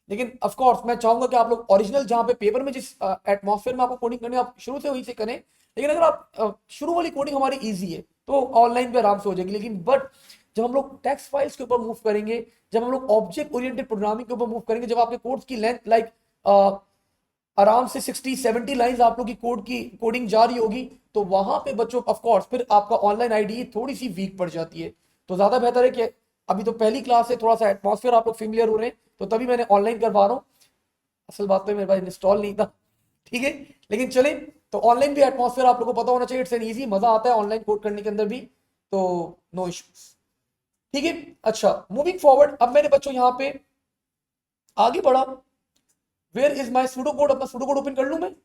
लेकिन ऑफ कोर्स मैं चाहूंगा कि आप लोग ओरिजिनल जहाँ पे पेपर में जिस एटमॉस्फेयर में आपको कोडिंग करनी है, आप शुरू से वहीं से करें। लेकिन अगर आप शुरू वाली कोडिंग हमारी इजी है तो ऑनलाइन पे आराम से हो जाएगी। लेकिन बट जब हम लोग टेक्स्ट फाइल्स के ऊपर मूव करेंगे, जब हम लोग ऑब्जेक्ट ओरिएंटेड प्रोग्रामिंग के ऊपर मूव करेंगे, जब आपके कोड्स की लेंथ लाइक आराम से 60-70 लाइंस आप लोग की कोडिंग जा रही होगी, तो वहां पे बच्चों ऑफ कोर्स फिर आपका ऑनलाइन आईडी थोड़ी सी वीक पड़ जाती है। तो ज्यादा बेहतर है कि अभी तो पहली क्लास है, थोड़ा सा एटमॉस्फेयर आप लोग फेमिलियर हो रहे हैं, तो तभी मैंने ऑनलाइन करवा रहा हूँ। असल बात तो मेरे पास इंस्टॉल नहीं था, ठीक है। लेकिन चले, तो ऑनलाइन भी एटमॉस्फेयर आप लोग को पता होना चाहिए, इट्स एन ईजी, मजा आता है ऑनलाइन कोड करने के अंदर भी, तो नो इश्यूज, ठीक है। अच्छा मूविंग फॉरवर्ड, अब मैंने बच्चों यहाँ पे आगे बढ़ा, where is my pseudo code, अपना सूडो कोड ओपन कर लूं मैं।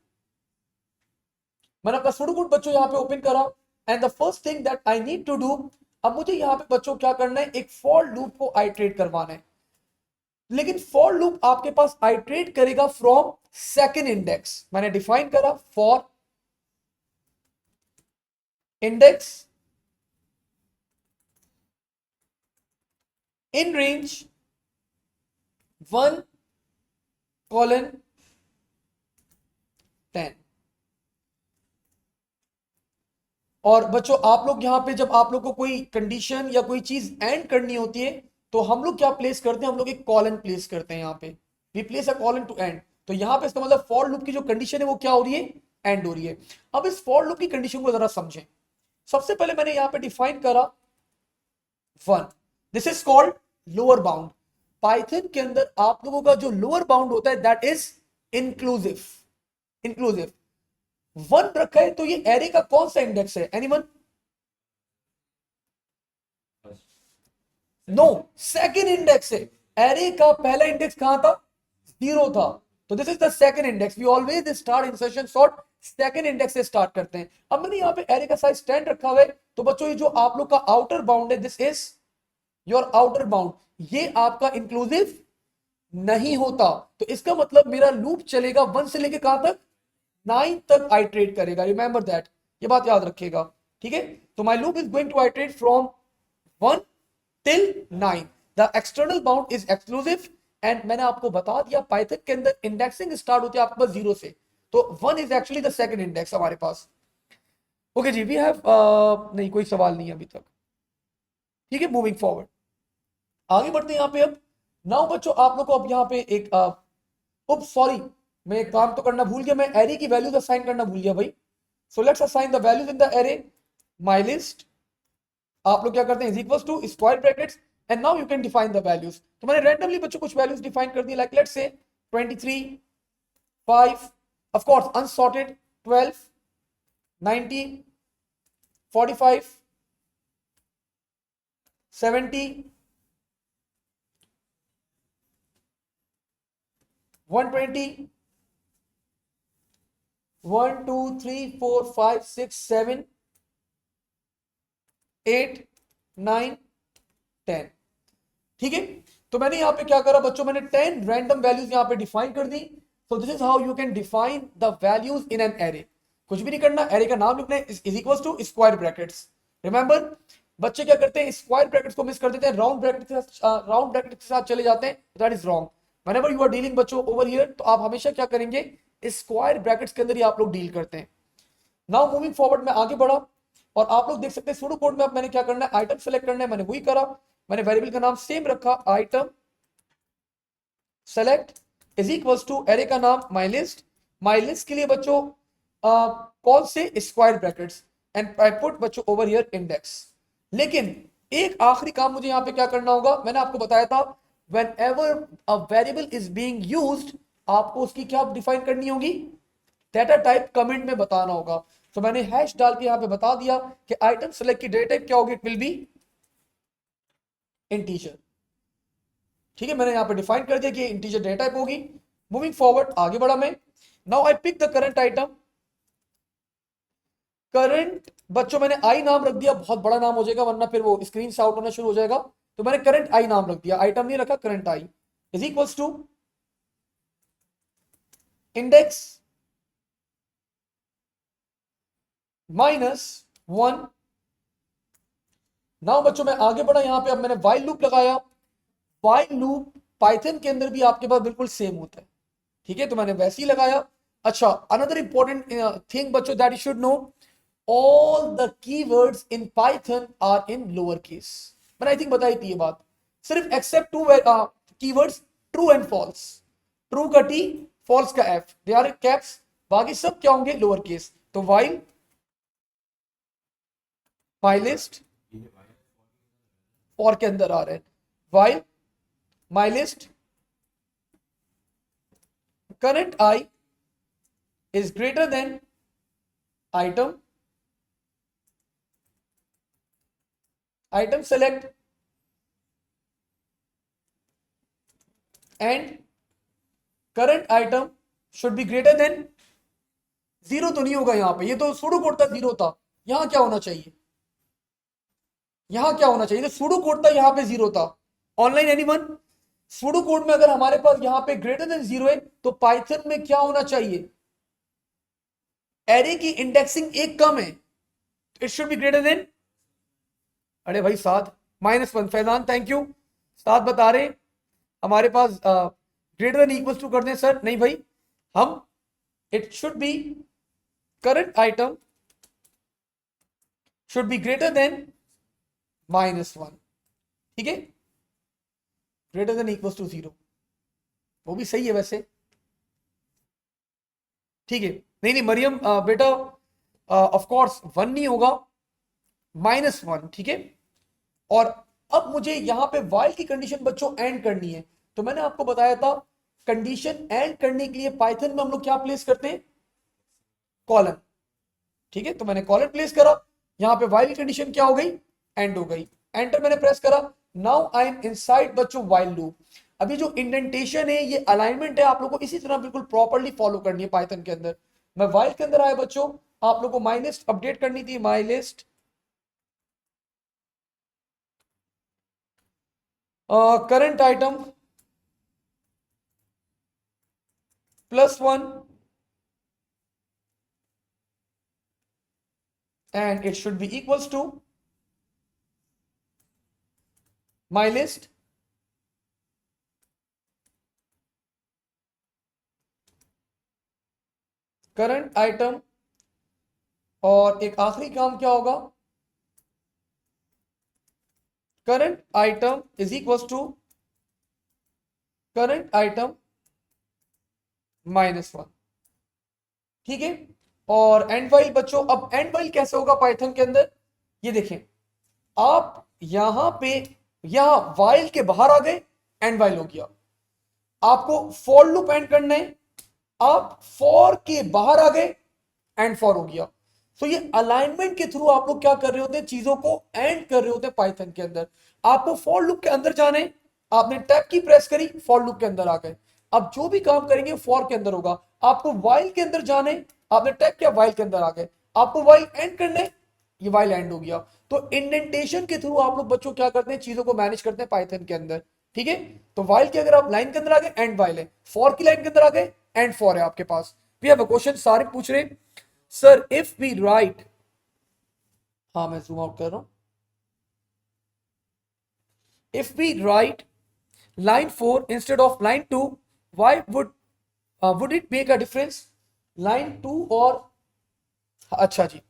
मैंने अपना सूडो कोड बच्चों यहाँ पे ओपन करा, and the first thing that I need to do, अब मुझे यहाँ पे बच्चों क्या करना है, एक फॉर लूप को आइट्रेट करवाना है। लेकिन फॉर लूप आपके पास आइट्रेट करेगा फ्रॉम सेकंड इंडेक्स। मैंने डिफाइन करा फॉर इंडेक्स इन रेंज 1:10। और बच्चों आप लोग यहां पे जब आप लोग को कोई कंडीशन या कोई चीज एंड करनी होती है, तो हम लोग क्या प्लेस करते हैं, हम लोग एक कॉलन प्लेस करते हैं। यहाँ पे we place a colon to end. तो यहां पे इसका मतलब फॉर लूप की जो कंडीशन है वो क्या हो रही है, एंड हो रही है। अब इस फॉर लूप की कंडीशन को जरा समझें। सबसे पहले मैंने यहां पे डिफाइन करा 1, this is called lower bound. Python के अंदर आप लोगों का जो लोअर बाउंड होता है दैट इज इंक्लूसिव। इंक्लूसिव 1 रखा है, तो ये एरे का कौन सा इंडेक्स है, एनीवन? नो, सेकंड इंडेक्स है। एरे का पहला इंडेक्स कहां था, 0 था। तो this is the second index. We always start insertion sort second index से स्टार्ट करते हैं। अब मैंने यहाँ पे एरे का साइज 10 रखा हुआ है, तो बच्चों ये जो आप लोग का आउटर बाउंड है, this is your outer bound, ये आपका इंक्लूसिव नहीं होता। तो इसका मतलब मेरा लूप चलेगा 1 से लेके कहां तक, 9 तक आइट्रेट करेगा, रिमेंबर दैट, ये बात याद रखिएगा, ठीक है। तो my loop is going to iterate from 1 till 9। The external bound is exclusive, and मैंने आपको बता दिया पाइथन के अंदर इंडेक्सिंग स्टार्ट होती है आपके पास 0 से, तो 1 is actually the second index हमारे पास। ओके जी, वी हैव नहीं, कोई सवाल नहीं है अभी तक, ठीक है। मूविंग फॉरवर्ड, आगे बढ़ते हैं यहाँ पे। अब नाउ बच्चों आप लोग को अब यहाँ पे एक सॉरी, मैं एक काम तो करना भूल गया, मैं एरे की वैल्यूज असाइन करना भूल गया भाई। So let's assign the values in the array. My list, आप लोग क्या करते हैं, is equal to square brackets, and now you can define the values. तो मैंने रैंडमली बच्चों कुछ वैल्यूज डिफाइन कर दी, like let's say 23, 5, of course unsorted, 12, 19, 45, 70, 120, 1 2 3 4 5 6 7 8 9 10, ठीक है। तो मैंने यहां पे क्या करा बच्चों, मैंने 10 रैंडम वैल्यूज यहां पे डिफाइन कर दी। So this is how you can define the values in an array. कुछ भी नहीं करना, एरे का नाम लिखना है, is equal to square brackets. Remember, बच्चे क्या करते हैं, स्क्वायर ब्रैकेट्स को मिस कर देते हैं, राउंड ब्रैकेट के साथ चले जाते हैं, that is wrong. Whenever you are dealing बच्चों ओवर हियर, तो आप हमेशा क्या करेंगे, स्क्वायर ब्रैकेट्स के अंदर ही आप लोग डील करते हैं। नाउ मूविंग फॉरवर्ड, मैं आगे बढ़ा, और आप लोग देख सकते हैं सूडो कोड में अब मैंने क्या करना है, आइटम सेलेक्ट करना है, मैंने वही करा। मैंने वेरिएबल का नाम सेम रखा, item select is equals to array का नाम माई लिस्ट। माई लिस्ट के लिए बच्चों कौन से, square brackets, and I put बच्चों ओवर हियर इंडेक्स। लेकिन एक आखिरी काम मुझे यहां पे क्या करना होगा, मैंने आपको बताया था whenever a variable is being used, आपको उसकी क्या डिफाइन करनी होगी, डेटा टाइप कमेंट में बताना होगा। तो मैंने हैश डाल के यहां पे बता दिया कि आइटम सेलेक्ट की डेटा टाइप क्या होगी, इट विल बी इंटीजर, ठीक है। मैंने यहां पे डिफाइन कर दिया कि इंटीजर डेटा टाइप होगी। मूविंग फॉरवर्ड, आगे बढ़ा मैं। Now I pick the current item. Current बच्चों मैंने आई नाम रख दिया, बहुत बड़ा नाम हो जाएगा वरना फिर वो स्क्रीन से आउट होना शुरू हो जाएगा, तो मैंने करंट आई नाम रख दिया, आइटम नहीं रखा, current I is equals to index -1। Now बच्चों मैं आगे बढ़ा, यहां पे अब मैंने वाइल लूप लगाया। वाइल लूप पाइथन के अंदर भी आपके पास बिल्कुल सेम होता है, ठीक है, तो मैंने वैसे ही लगाया। अच्छा, अनदर इंपॉर्टेंट थिंग बच्चों that you should know, all the keywords in Python are in lower case। मैंने आई थिंक बताई थी ये बात, सिर्फ except two keywords, true and false. True का टी, फॉल्स का एफ, दे आर कैप्स, बाकी सब क्या होंगे, लोअर केस। तो वाइल माई लिस्ट, फॉर के अंदर आ रहे हैं, while my list current I is greater than item, item select and current item should be greater than 0। तो नहीं होगा यहां पे, ये तो सूडो कोड था 0 था, यहां क्या होना चाहिए, यहां क्या होना चाहिए, तो सूडो कोड था यहां पे 0 था। ऑनलाइन एनीवन, सूडो कोड में अगर हमारे पास यहां पे ग्रेटर देन 0 है, तो पाइथन में क्या होना चाहिए, एरे की इंडेक्सिंग एक कम है, it should be greater then, अरे भाई 7, -1। फैजान थैंक यू, 7 बता रहे हमारे पास ग्रेटर देन इक्वल टू कर दें सर, नहीं भाई, हम it should be current item should be greater than -1, ठीक है, ग्रेटर देन इक्वल टू 0, वो भी सही है वैसे, ठीक है। नहीं नहीं मरियम बेटा, ऑफ कोर्स 1 नहीं होगा, -1, ठीक है। और अब मुझे यहां पे वाइल की कंडीशन बच्चों एंड करनी है, तो मैंने आपको बताया था कंडीशन एंड करने के लिए पाइथन में हम लोग क्या प्लेस करते हैं, कॉलन, ठीक है। तो मैंने कॉलन प्लेस करा, यहां पे वाइल कंडीशन क्या हो गई, एंड हो गई, एंटर मैंने प्रेस करा। नाउ आई एम इनसाइड बच्चों वाइल लूप। अभी जो इंडेंटेशन है, ये अलाइनमेंट है, आप लोगों को इसी तरह बिल्कुल प्रॉपर्ली फॉलो करनी है पाइथन के अंदर। मैं वाइल के अंदर आया बच्चों, आप लोगों को माई लिस्ट अपडेट करनी थी, my list current item +1 and it should be equals to my list current item, और एक आखिरी काम क्या होगा, current item is equals to current item -1। ठीक है, और एंड वाइल बच्चों, अब एंड वाइल कैसे होगा पाइथन के अंदर, ये देखें, आप यहां पे यहां वाइल के बाहर आ गए, एंड वाइल हो गया। आपको फॉर लूप एंड करना है, आप फॉर के बाहर आ गए, एंड फॉर हो गया। तो ये अलाइनमेंट के थ्रू आप लोग क्या कर रहे होते हैं, चीजों को एंड कर रहे होते हैं पाइथन के अंदर। आपको फॉर लूप के अंदर जाने, आपने टैब की प्रेस करी, फॉर लूप के अंदर आ गए। अब जो भी काम करेंगे फॉर के अंदर होगा। आपको वाइल के अंदर जाने, आपने टैब किया, वाइल के अंदर आ गए। आपको वाइल एंड करने, ये वाइल एंड हो गया। तो इंडेंटेशन के थ्रू आप लोग बच्चों क्या करते हैं, चीजों को मैनेज करते हैं पाइथन के अंदर। ठीक है, तो वाइल की अगर आप लाइन के अंदर आ गए, एंड वाइल है। फॉर की लाइन के अंदर आ गए, एंड फॉर है आपके पास। वी हैव अ क्वेश्चन, सारे पूछ रहे सर इफ वी राइट, हाँ मैं जूम आउट कर रहा हूं, if we write line 4 instead of line 2, why would it make a difference? line 2 और, अच्छा जी,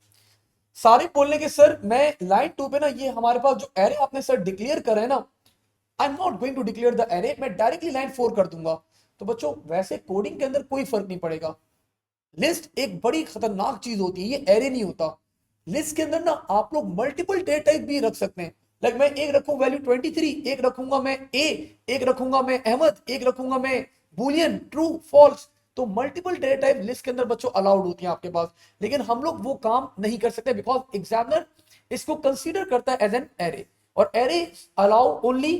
सारे बोलने के सर मैं लाइन 2 पे ना, ये हमारे पास जो एरे आपने सर डिक्लेयर करा है ना, I am not going to declare the array, मैं डायरेक्टली लाइन 4 कर दूंगा। तो बच्चों वैसे कोडिंग के अंदर कोई फर्क नहीं पड़ेगा। लिस्ट एक बड़ी खतरनाक चीज होती है, ये एरे नहीं होता। लिस्ट के अंदर ना आप लोग मल्टीपल डेटा टाइप भी रख सकते हैं। लाइक मैं एक रखूं वैल्यू 23, एक रखूंगा मैं ए, एक रखूंगा मैं अहमद, एक रखूंगा मैं बुलियन, ट्रू फॉल्स। तो मल्टीपल डेटा टाइप लिस्ट के अंदर बच्चों अलाउड होती है आपके पास, लेकिन हम लोग वो काम नहीं कर सकते बिकॉज एग्जामिनर इसको कंसीडर करता है एज एन एरे, और array allow only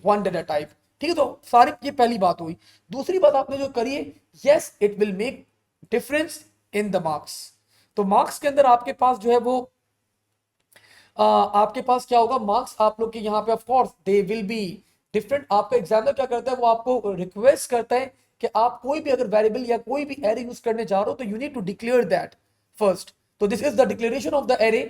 one data type. ठीक है, तो सारी ये पहली बात हुई। दूसरी बात आपने जो करी है, yes it will make difference in the marks. तो मार्क्स के अंदर आपके पास जो है वो आपके पास क्या होगा, मार्क्स आप लोग के यहाँ पे of course they will be different. आपका एग्जामिनर क्या करता है, वो आपको रिक्वेस्ट करता है कि आप कोई भी अगर वेरिएबल या कोई भी एरे यूज करने जा रहे हो तो you need to declare that first. तो this is the declaration of the array.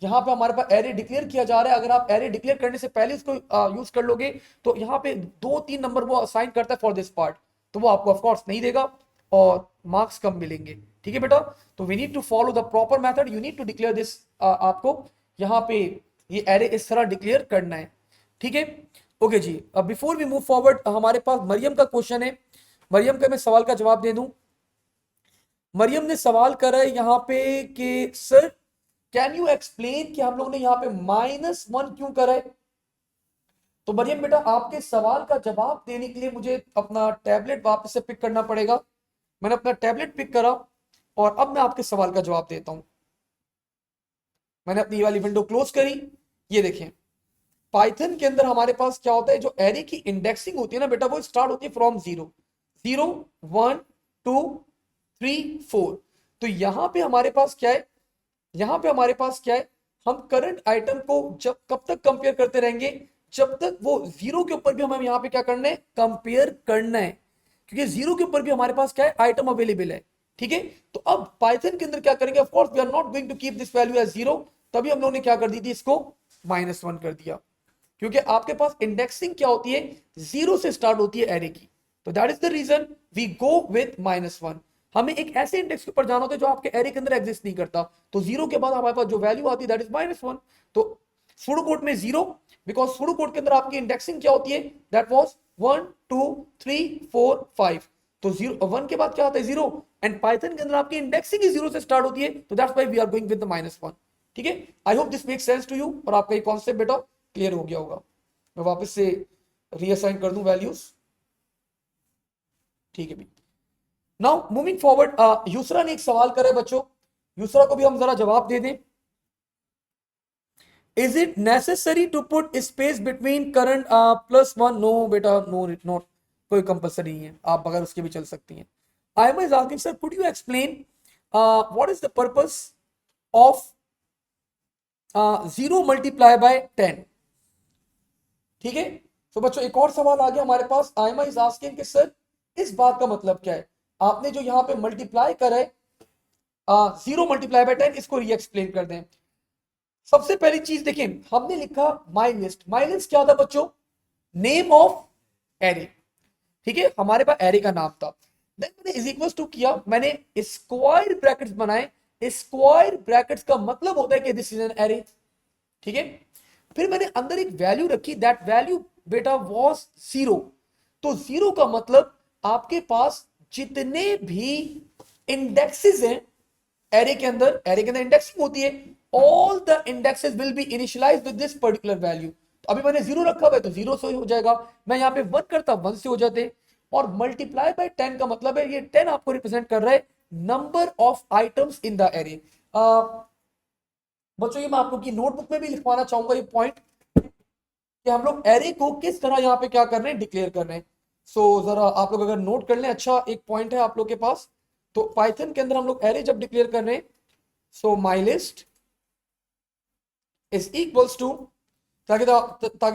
यहाँ पे हमारे पास एरे डिक्लेयर किया जा रहा है। अगर आप एरे डिक्लेयर करने से पहले इसको यूज कर लोगे तो यहाँ पे 2-3 नंबर वो असाइन करता है फॉर दिस पार्ट, तो वो आपको ऑफकोर्स नहीं देगा और मार्क्स कम मिलेंगे। ठीक है बेटा, तो we need to follow the proper method, you need to declare this. आपको यहाँ पे ये एरे इस तरह डिक्लेयर करना है। ठीक है, ओके जी। अब बिफोर वी मूव फॉरवर्ड, हमारे पास मरियम का क्वेश्चन है। मरियम का मैं सवाल का जवाब दे दूं। मरियम ने सवाल करा है यहाँ पे कि सर कैन यू एक्सप्लेन कि हम लोग ने यहाँ पे -1 क्यों करा है। तो मरियम बेटा, आपके सवाल का जवाब देने के लिए मुझे अपना टैबलेट वापस से पिक करना पड़ेगा। मैंने अपना टैबलेट पिक करा और अब मैं आपके सवाल का जवाब देता हूं। मैंने अपनी वाली विंडो क्लोज करी। ये देखें, पाइथन के अंदर हमारे पास क्या होता है, जो एरे की इंडेक्सिंग होती है ना बेटा, वो स्टार्ट होती है फ्रॉम 0, 0, 1, 2, 3, 4। तो यहां पे हमारे पास क्या है, यहां पे हमारे पास क्या है, हम करंट आइटम को जब कब तक कंपेयर करते रहेंगे, जब तक वो 0 के ऊपर भी हमें यहाँ पे क्या करना है, कंपेयर करना है, क्योंकि 0 के ऊपर भी हमारे पास क्या है, आइटम अवेलेबल है। ठीक है, तो अब पाइथन के अंदर क्या करेंगे, of course we are not going to keep this value as 0, तभी हम लोगों ने क्या कर दी थी, इसको -1 कर दिया। क्योंकि आपके पास इंडेक्सिंग क्या होती है, 0 से स्टार्ट होती है एरे की। तो that is the reason we go with -1। हमें एक ऐसे इंडेक्स के ऊपर जाना होता है जो आपके एरे के अंदर एग्जिस्ट नहीं करता। तो 0 के बाद हमारे पास जो वैल्यू आती है दैट इज -1। तो सुडो कोड में 0, बिकॉज सुडो कोड के अंदर आपकी इंडेक्सिंग क्या होती है, दैट वाज 1, 2, 3, 4, 5। तो 1 के बाद क्या आता है, 0, एंड पाइथन के अंदर आपकी इंडेक्सिंग ही 0 से स्टार्ट होती है। तो that's why we are going with the -1। ठीक है, I hope this makes sense to you, और आपका ये कॉन्सेप्ट बेटा क्लियर हो गया होगा। मैं वापस से रीअसाइन कर दूं वैल्यूज। ठीक है, नाउ मूविंग फॉरवर्ड, यूसरा ने एक सवाल करा है बच्चों, यूसरा को भी हम जरा जवाब दे दें। Is it necessary to put space between current +1? No बेटा, नो, नॉट, कोई कंपल्सरी नहीं है, आप बगैर उसके भी चल सकती हैं। I am asking sir, could you explain what is the purpose of 0 multiply by 10? ठीक है, तो बच्चों एक और सवाल आ गया हमारे पास। आयमा इज आस्किंग कि सर इस बात का मतलब क्या है, आपने जो यहाँ पे मल्टीप्लाई करा है 0 मल्टीप्लाई बाय 10, इसको री एक्सप्लेन कर दें। सबसे पहली चीज देखें, हमने लिखा माई लिस्ट। माई लिस्ट क्या था बच्चों? Name of array. ठीक है, हमारे पास एरे का नाम था। देन मैंने इज इक्वल टू किया, मैंने स्क्वायर ब्रैकेट्स बनाए। स्क्वायर ब्रैकेट्स का मतलब होता है कि दिस इज एन एरे। ठीक है, फिर मैंने अंदर एक वैल्यू रखी, दैट वैल्यू बेटा वाज 0। तो 0 का मतलब आपके पास जितने भी इंडेक्सेस हैं एरे के अंदर, एरे के अंदर इंडेक्सिंग होती है, all the indexes will be initialised with this particular value. तो अभी मैंने 0 रखा हुआ है तो 0 से हो जाएगा, मैं यहाँ पे 1 करता 1 से हो जाते। और मल्टीप्लाई बाय 10 का मतलब है ये 10 आपको रिप्रेजेंट कर रहा है number of items in the array. बच्चों ये मैं आप लोग की नोटबुक में भी लिखवाना चाहूंगा ये पॉइंट, कि हम लोग एरे को किस तरह यहाँ पे क्या कर रहे हैं, डिक्लेयर कर रहे हैं। सो जरा आप लोग अगर नोट कर लें, अच्छा एक पॉइंट है आप लोग के पास। तो पाइथन के अंदर हम लोग एरे जब डिक्लेयर कर रहे हैं, so my list is equals to, ताकि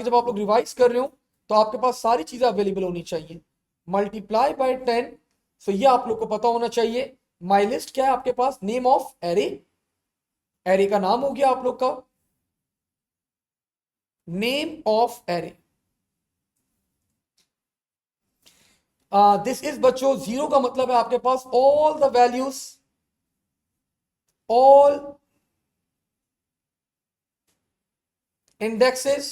जब आप लोग रिवाइज कर रहे हो तो आपके पास सारी चीजें अवेलेबल होनी चाहिए। मल्टीप्लाई बाय 10, सो ये आप लोग को पता होना चाहिए। माई लिस्ट क्या है आपके पास? नेम ऑफ एरे, एरे का नाम हो गया आप लोग का name of array. This is बच्चों 0 का मतलब है आपके पास all the values, all indexes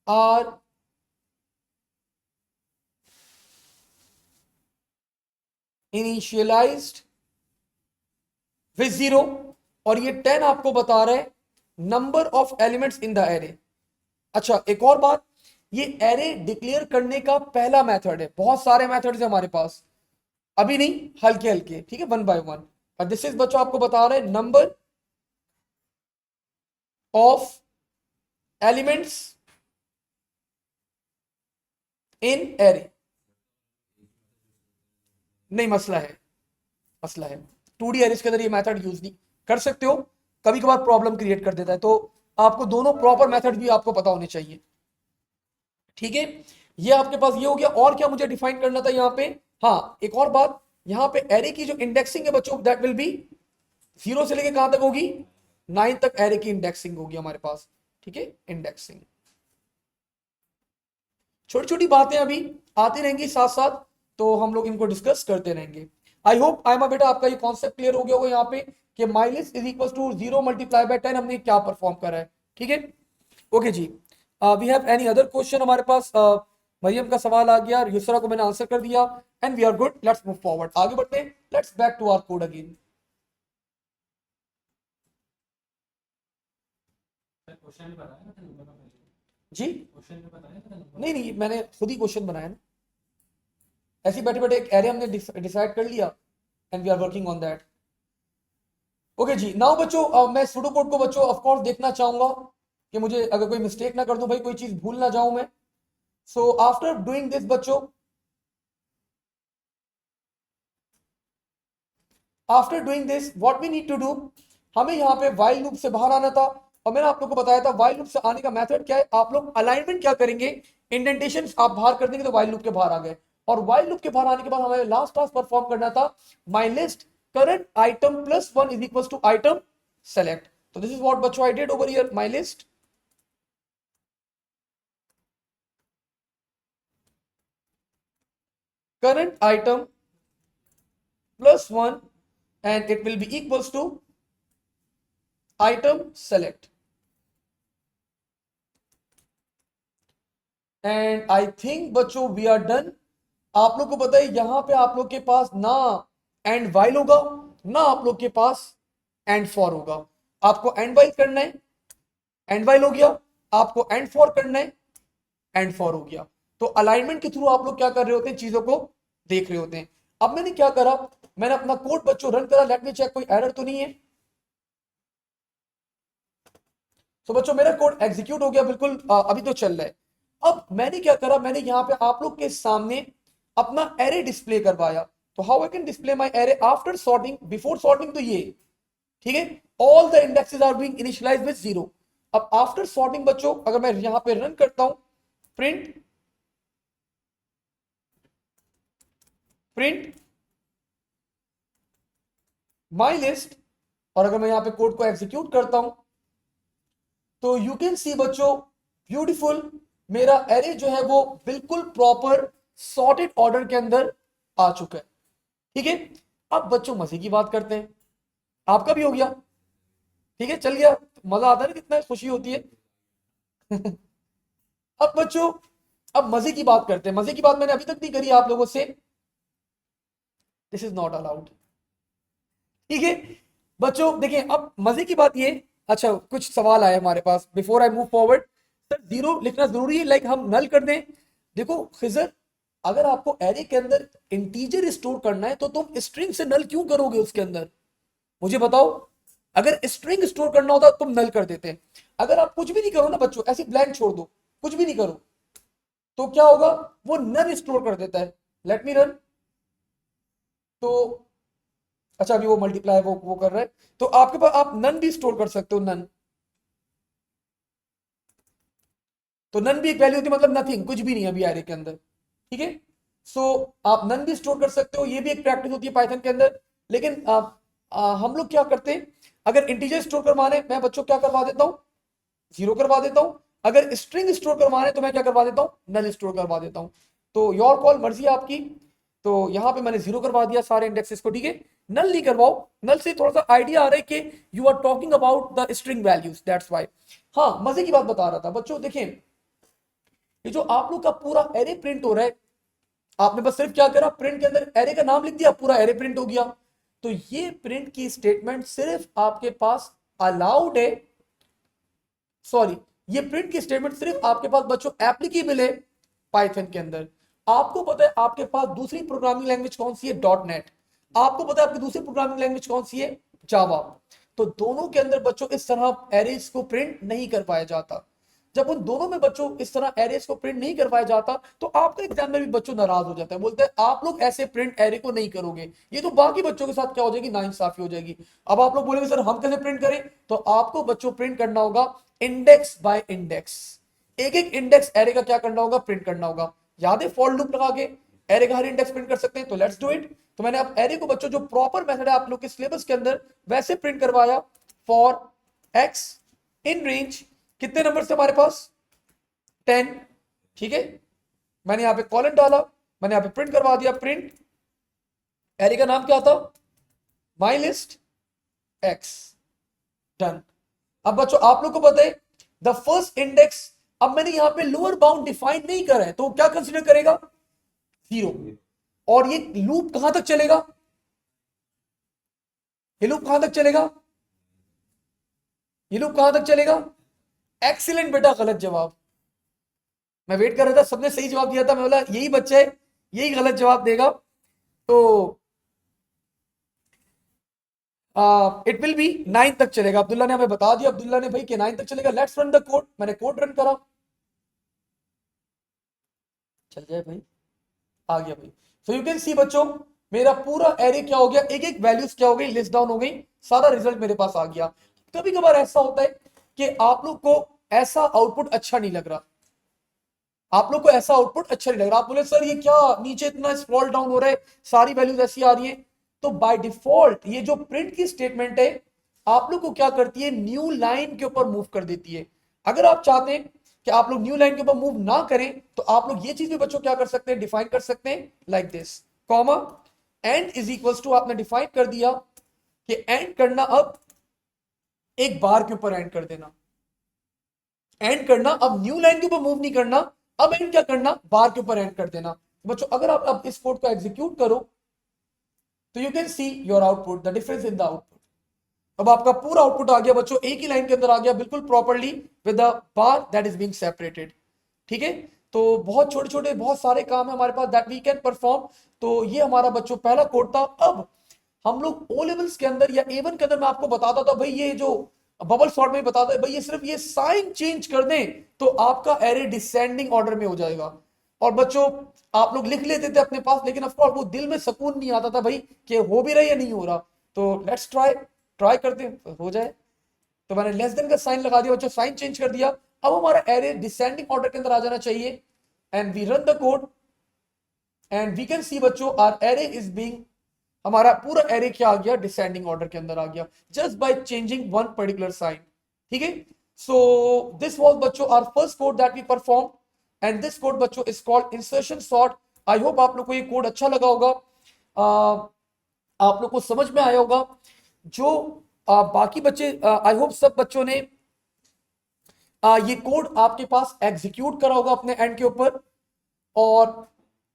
are initialized with 0। और ये 10 आपको बता रहा है number of elements in the array. अच्छा एक और बात, ये एरे डिक्लेयर करने का पहला मेथड है, बहुत सारे मेथड्स है हमारे पास, अभी नहीं, हल्के हल्के, ठीक है, वन बाय वन। और दिस इज बच्चों आपको बता रहे हैं number of elements in array. नहीं, मसला है, मसला है 2D एरेस के अंदर ये मेथड यूज नहीं कर सकते हो, कभी कभार प्रॉब्लम क्रिएट कर देता है। तो आपको दोनों प्रॉपर मेथड भी आपको पता होने चाहिए। ठीक है, ये आपके पास ये हो गया। और क्या मुझे डिफाइन करना था यहाँ पे? हाँ एक और बात, यहाँ पे एरे की जो इंडेक्सिंग है बच्चों, दैट विल बी 0 से लेके कहां तक होगी? 9 तक एरे की इंडेक्सिंग होगी हमारे पास। ठीक है, इंडेक्सिंग, छोटी छोटी बातें अभी आती रहेंगी साथ साथ, तो हम लोग इनको डिस्कस करते रहेंगे। आई होप आई बेटा आपका ये कॉन्सेप्ट क्लियर हो गया होगा यहाँ पे, कि minus is equal to 0 multiply by 10 हमने क्या परफॉर्म करा है। ठीक है, ओके जी। We have any other question हमारे पास? मरियम का सवाल आ गया, यूसरा को मैंने आंसर कर दिया, and we are good. Let's move forward, आगे बढ़ते हैं। Let's back to our code again. जी नहीं नहीं, मैंने खुद ही क्वेश्चन बनाया ना, ऐसे बैठे बैठे एक एरे हमने डिसाइड कर लिया, and we are working on that. Okay जी, नाउ बच्चों मैं सुडो कोड को बच्चों ऑफ कोर्स देखना चाहूंगा, कि मुझे अगर कोई मिस्टेक ना कर दूं भाई, कोई चीज भूल ना जाऊं मैं। सो आफ्टर डूइंग दिस बच्चों, after doing this what we need to do, हमें यहाँ पे वाइल लूप से बाहर आना था। और मैंने आप लोग को बताया था वाइल लूप से आने का मेथड क्या है। आप लोग अलाइनमेंट क्या करेंगे, इंडेंटेशन आप बाहर कर देंगे तो वाइल लूप के बाहर आ गए। और वाइल लूप के बाहर आने के बाद हमें लास्ट टास्क परफॉर्म करना था, my list current item plus 1 is equal to item select. तो दिस इज व्हाट बच्चों I did over here, my list current item plus 1 and it will be equals to item select। and I think बच्चों we are done। आप लोग को पता है यहां पे आप लोग के पास ना एंड वाइल होगा, ना आप लोग के पास एंड फॉर होगा। आपको एंड वाइल करना है, एंड वाइल हो गया। आपको एंड फॉर करना है, एंड फॉर हो गया। तो अलाइनमेंट के थ्रू आप लोग क्या कर रहे होते हैं, चीजों को देख रहे होते हैं। अब मैंने क्या करा, मैंने अपना कोड बच्चों रन करा, लेट मी चेक कोई एरर तो नहीं है। तो बच्चों मेरा कोड एग्जीक्यूट हो गया बिल्कुल, अभी तो चल रहा है। अब मैंने क्या करा, मैंने यहां पे आप लोग के सामने अपना एरे डिस्प्ले करवाया। तो how I can display my array after sorting, before sorting तो ये, ठीक है, all the indexes are being initialised with 0। अब आफ्टर सॉर्टिंग बच्चों अगर मैं यहां पे रन करता हूं, प्रिंट प्रिंट माई लिस्ट, और अगर मैं यहाँ पे कोड को एग्जीक्यूट करता हूं तो यू कैन सी बच्चों ब्यूटीफुल, मेरा एरे जो है वो बिल्कुल प्रॉपर सॉर्टेड ऑर्डर के अंदर आ चुका है। ठीक है, अब बच्चों मजे की बात करते हैं, आपका भी हो गया, ठीक है, चल गया, मजा आता है ना, कितना खुशी होती है। अब बच्चों, अब मजे की बात करते हैं, मजे की बात मैंने अभी तक नहीं करी आप लोगों से, दिस इज नॉट अलाउड। ठीक है बच्चों, देखिए अब मजे की बात ये, अच्छा कुछ सवाल आए हमारे पास before I move forward. Sir zero लिखना जरूरी है, लाइक हम नल कर दें? देखो खिजर, अगर आपको एरे के अंदर इंटीजर स्टोर करना है तो तुम स्ट्रिंग से नल क्यों करोगे उसके अंदर, मुझे बताओ। अगर स्ट्रिंग स्टोर करना होता तो तुम नल कर देते। अगर आप कुछ भी नहीं करो ना बच्चों, ऐसी ब्लैंक छोड़ दो, कुछ भी नहीं करो, तो क्या होगा, वो नन स्टोर कर देता है। Let me run. तो अच्छा अभी वो मल्टीप्लाई वो कर रहा है, तो आपके पास आप नन भी स्टोर कर सकते हो, नन, तो नन भी एक वैल्यू होती है, मतलब नथिंग, कुछ भी नहीं है अभी एरे के अंदर। ठीक है, सो आप नन भी स्टोर कर सकते हो, ये भी एक प्रैक्टिस होती है पाइथन के अंदर। लेकिन हम लोग क्या करते हैं, अगर इंटीजर स्टोर करवाने, मैं बच्चों क्या करवा देता हूं, जीरो करवा देता हूं। अगर स्ट्रिंग स्टोर करवाने तो मैं क्या करवा देता हूं, नल स्टोर करवा देता हूं। तो योर कॉल, मर्जी है आपकी। तो यहां पे मैंने जीरो करवा दिया सारे इंडेक्सेस को, ठीक है, नल नहीं करवाओ, नल से थोड़ा सा आइडिया आ रहा है कि you are talking about the string values, that's why. हाँ मजे की बात बता रहा था बच्चों, देखें ये जो आप लोग का पूरा एरे प्रिंट हो रहा है, आपने बस सिर्फ क्या करा, प्रिंट के अंदर एरे का नाम लिख दिया, पूरा एरे प्रिंट हो गया। तो ये प्रिंट की स्टेटमेंट सिर्फ आपके पास अलाउड है, सॉरी, ये प्रिंट की स्टेटमेंट सिर्फ आपके पास बच्चों एप्लीकेबल है पाइथन के अंदर। आपको पता है आपके पास दूसरी प्रोग्रामिंग लैंग्वेज कौन सी है, डॉट नेट। आपको पता है आपकी दूसरी प्रोग्रामिंग लैंग्वेज कौन सी है, जावा। तो दोनों के अंदर बच्चों इस तरह एरेज को प्रिंट नहीं कर पाया जाता। जब उन दोनों में बच्चों इस तरह एरेज को प्रिंट नहीं करवाया जाता तो आपका एग्जाम में भी बच्चों नाराज हो जाता है, बोलते हैं आप लोग ऐसे प्रिंट एरे को नहीं करोगे, ये तो बाकी बच्चों के साथ क्या हो जाएगी, नाइंसाफी हो जाएगी। अब आप लोग बोलेंगे सर हम कैसे प्रिंट करें, तो आपको बच्चों प्रिंट करना होगा इंडेक्स बाय इंडेक्स, एक एक इंडेक्स एरे का क्या करना होगा, प्रिंट करना होगा। याद है फॉर लूप लगा के एरे का हर इंडेक्स प्रिंट कर सकते हैं, तो लेट्स डू इट। तो मैंने अब एरे को बच्चों जो प्रॉपर मेथड है आप लोग के सिलेबस के अंदर वैसे प्रिंट करवाया, फॉर एक्स इन रेंज, कितने नंबर से हमारे पास, 10। ठीक है, मैंने यहां पे कॉलन डाला, मैंने यहां पे प्रिंट करवा दिया, प्रिंट एरे का नाम क्या था, माई लिस्ट एक्स, डन। अब बच्चों आप लोग को पता है द फर्स्ट इंडेक्स, अब मैंने यहां पे लोअर बाउंड डिफाइन नहीं करा है तो क्या कंसीडर करेगा, जीरो। और ये लूप कहां तक चलेगा, ये लूप कहां तक चलेगा, ये लूप कहां तक चलेगा, एक्सीलेंट बेटा, गलत जवाब। मैं वेट कर रहा था, सबने सही जवाब दिया था, मैं बोला यही बच्चा है यही गलत जवाब देगा। तो इट विल बी 9 तक चलेगा, अब्दुल्ला ने हमें बता दिया, अब्दुल्ला ने भाई कि 9 तक चलेगा। लेट्स रन द कोड, मैंने कोड रन करा, चल जाए भाई, आ गया भाई। सो यू कैन सी बच्चों, मेरा पूरा एरे क्या हो गया, एक एक वैल्यूज क्या हो गई, लिस्ट डाउन हो गई, सारा रिजल्ट मेरे पास आ गया। कभी कभार ऐसा होता है कि आप लोग को ऐसा आउटपुट अच्छा नहीं लग रहा, आप लोग को ऐसा आउटपुट अच्छा नहीं लग रहा, आप बोले सर ये क्या नीचे इतना स्क्रॉल डाउन हो रहा है, सारी वैल्यूज ऐसी आ रही है। तो बाय डिफॉल्ट ये जो प्रिंट की स्टेटमेंट है आप लोग को क्या करती है, न्यू लाइन के ऊपर मूव कर देती है। अगर आप चाहते हैं कि आप लोग न्यू लाइन के ऊपर मूव ना करें तो आप लोग ये चीज भी बच्चों क्या कर सकते हैं, डिफाइन कर सकते हैं, like this, comma end is equals to, आपने डिफाइन कर दिया कि एंड करना, अब एक बार के ऊपर एंड कर देना, एंड करना, अब न्यू लाइन के ऊपर मूव नहीं करना, अब एंड क्या करना, बार के ऊपर एंड कर देना। बच्चों अगर आप अब इस कोड को एग्जीक्यूट करो तो you can see your output, the difference in the output. अब आपका पूरा आउटपुट आ गया बच्चों, एक ही लाइन के अंदर आ गया बिल्कुल properly, with the bar that is being separated. ठीक है, तो बहुत छोटे छोटे बहुत सारे काम है हमारे पास दैट वी कैन परफॉर्म। तो ये हमारा बच्चों पहला कोड था। अब हम लोग ओ लेवल्स के अंदर या ए वन के अंदर मैं आपको बताता था भाई, ये जो बबल सॉर्ट में बताता है भाई, ये सिर्फ ये साइन चेंज कर दें तो आपका एरे डिसेंडिंग ऑर्डर में हो जाएगा। और बच्चों आप लोग लिख लेते थे अपने पास, लेकिन ऑफकोर्स वो दिल में सुकून नहीं आता था भाई कि हो भी रहा है या नहीं हो रहा। तो लेट्स ट्राई, ट्राई करते हैं हो जाए। तो मैंने लेस देन का साइन लगा दिया बच्चों, साइन चेंज कर दिया, अब हमारा एरे डिसेंडिंग ऑर्डर के अंदर आ जाना चाहिए। And we run the code and we can see बच्चों आर एरे इज बीइंग हमारा पूरा एरे क्या आ गया, डिसेंडिंग ऑर्डर के अंदर आ गया, just by changing one particular sign. ठीक है, सो दिस वाज बच्चों our first code that we perform, and this code बच्चों is called insertion sort. I hope आप लोग को ये कोड अच्छा लगा होगा, आप लोग को समझ में आया होगा। जो बाकी बच्चे, आई होप सब बच्चों ने ये कोड आपके पास एग्जीक्यूट करा होगा अपने एंड के ऊपर। और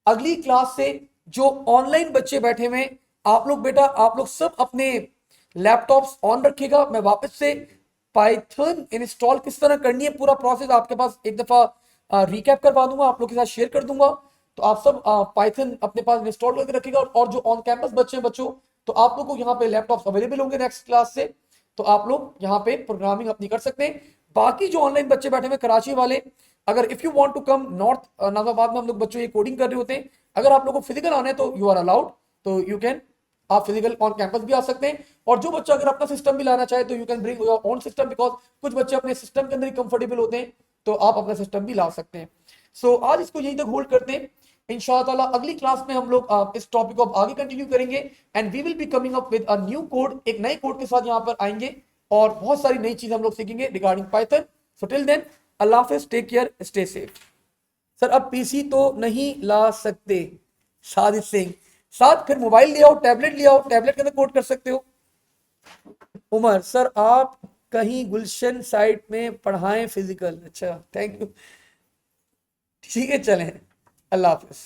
अगली क्लास से जो ऑनलाइन बच्चे बैठे हुए हैं, आप लोग बेटा, आप लोग सब अपने लैपटॉप्स ऑन रखिएगा। मैं वापस से पाइथन इंस्टॉल किस तरह करनी है पूरा प्रोसेस आपके पास एक दफा रिकैप करवा दूंगा, आप लोग के साथ शेयर कर दूंगा। तो आप सब पाइथन अपने पास इंस्टॉल करके रखिएगा। और जो ऑन कैंपस बच्चे हैं बच्चों, तो आप लोग को यहाँ पे लैपटॉप अवेलेबल होंगे नेक्स्ट क्लास से, तो आप लोग यहाँ पे प्रोग्रामिंग अपनी कर सकते हैं। बाकी जो ऑनलाइन बच्चे बैठे हुए कराची वाले, अगर if you want to come north Nazimabad में हम लोग बच्चों ये कोडिंग कर रहे होते हैं, अगर आप लोगों को फिजिकल आना है तो यू आर अलाउड, तो यू कैन, आप फिजिकल ऑन कैंपस भी आ सकते हैं। और जो बच्चा अगर अपना सिस्टम भी लाना चाहे तो you can bring your own system, because कुछ बच्चे अपने सिस्टम के अंदर ही कंफर्टेबल होते हैं, तो आप अपना सिस्टम भी ला सकते हैं। सो आज इसको यहीं तक होल्ड करते हैं। इंशाअल्लाह ताला अगली क्लास में हम लोग इस टॉपिक को आगे कंटिन्यू करेंगे, and we will be coming up with a new code, एक नए कोड के साथ यहाँ पर आएंगे, और बहुत सारी नई चीज हम लोग सीखेंगे regarding Python. So till then, अल्लाह हाफिज, take care, stay safe. Sir अब पीसी तो नहीं ला सकते, साजिद सिंह, साथ फिर मोबाइल ले आओ, टैबलेट ले आओ, टैबलेट के अंदर कोड कर सकते हो। उमर सर आप कहीं गुलशन साइट में पढ़ाएं फिजिकल, अच्छा थैंक यू, ठीक है चलें, अल्लाह हाफिज।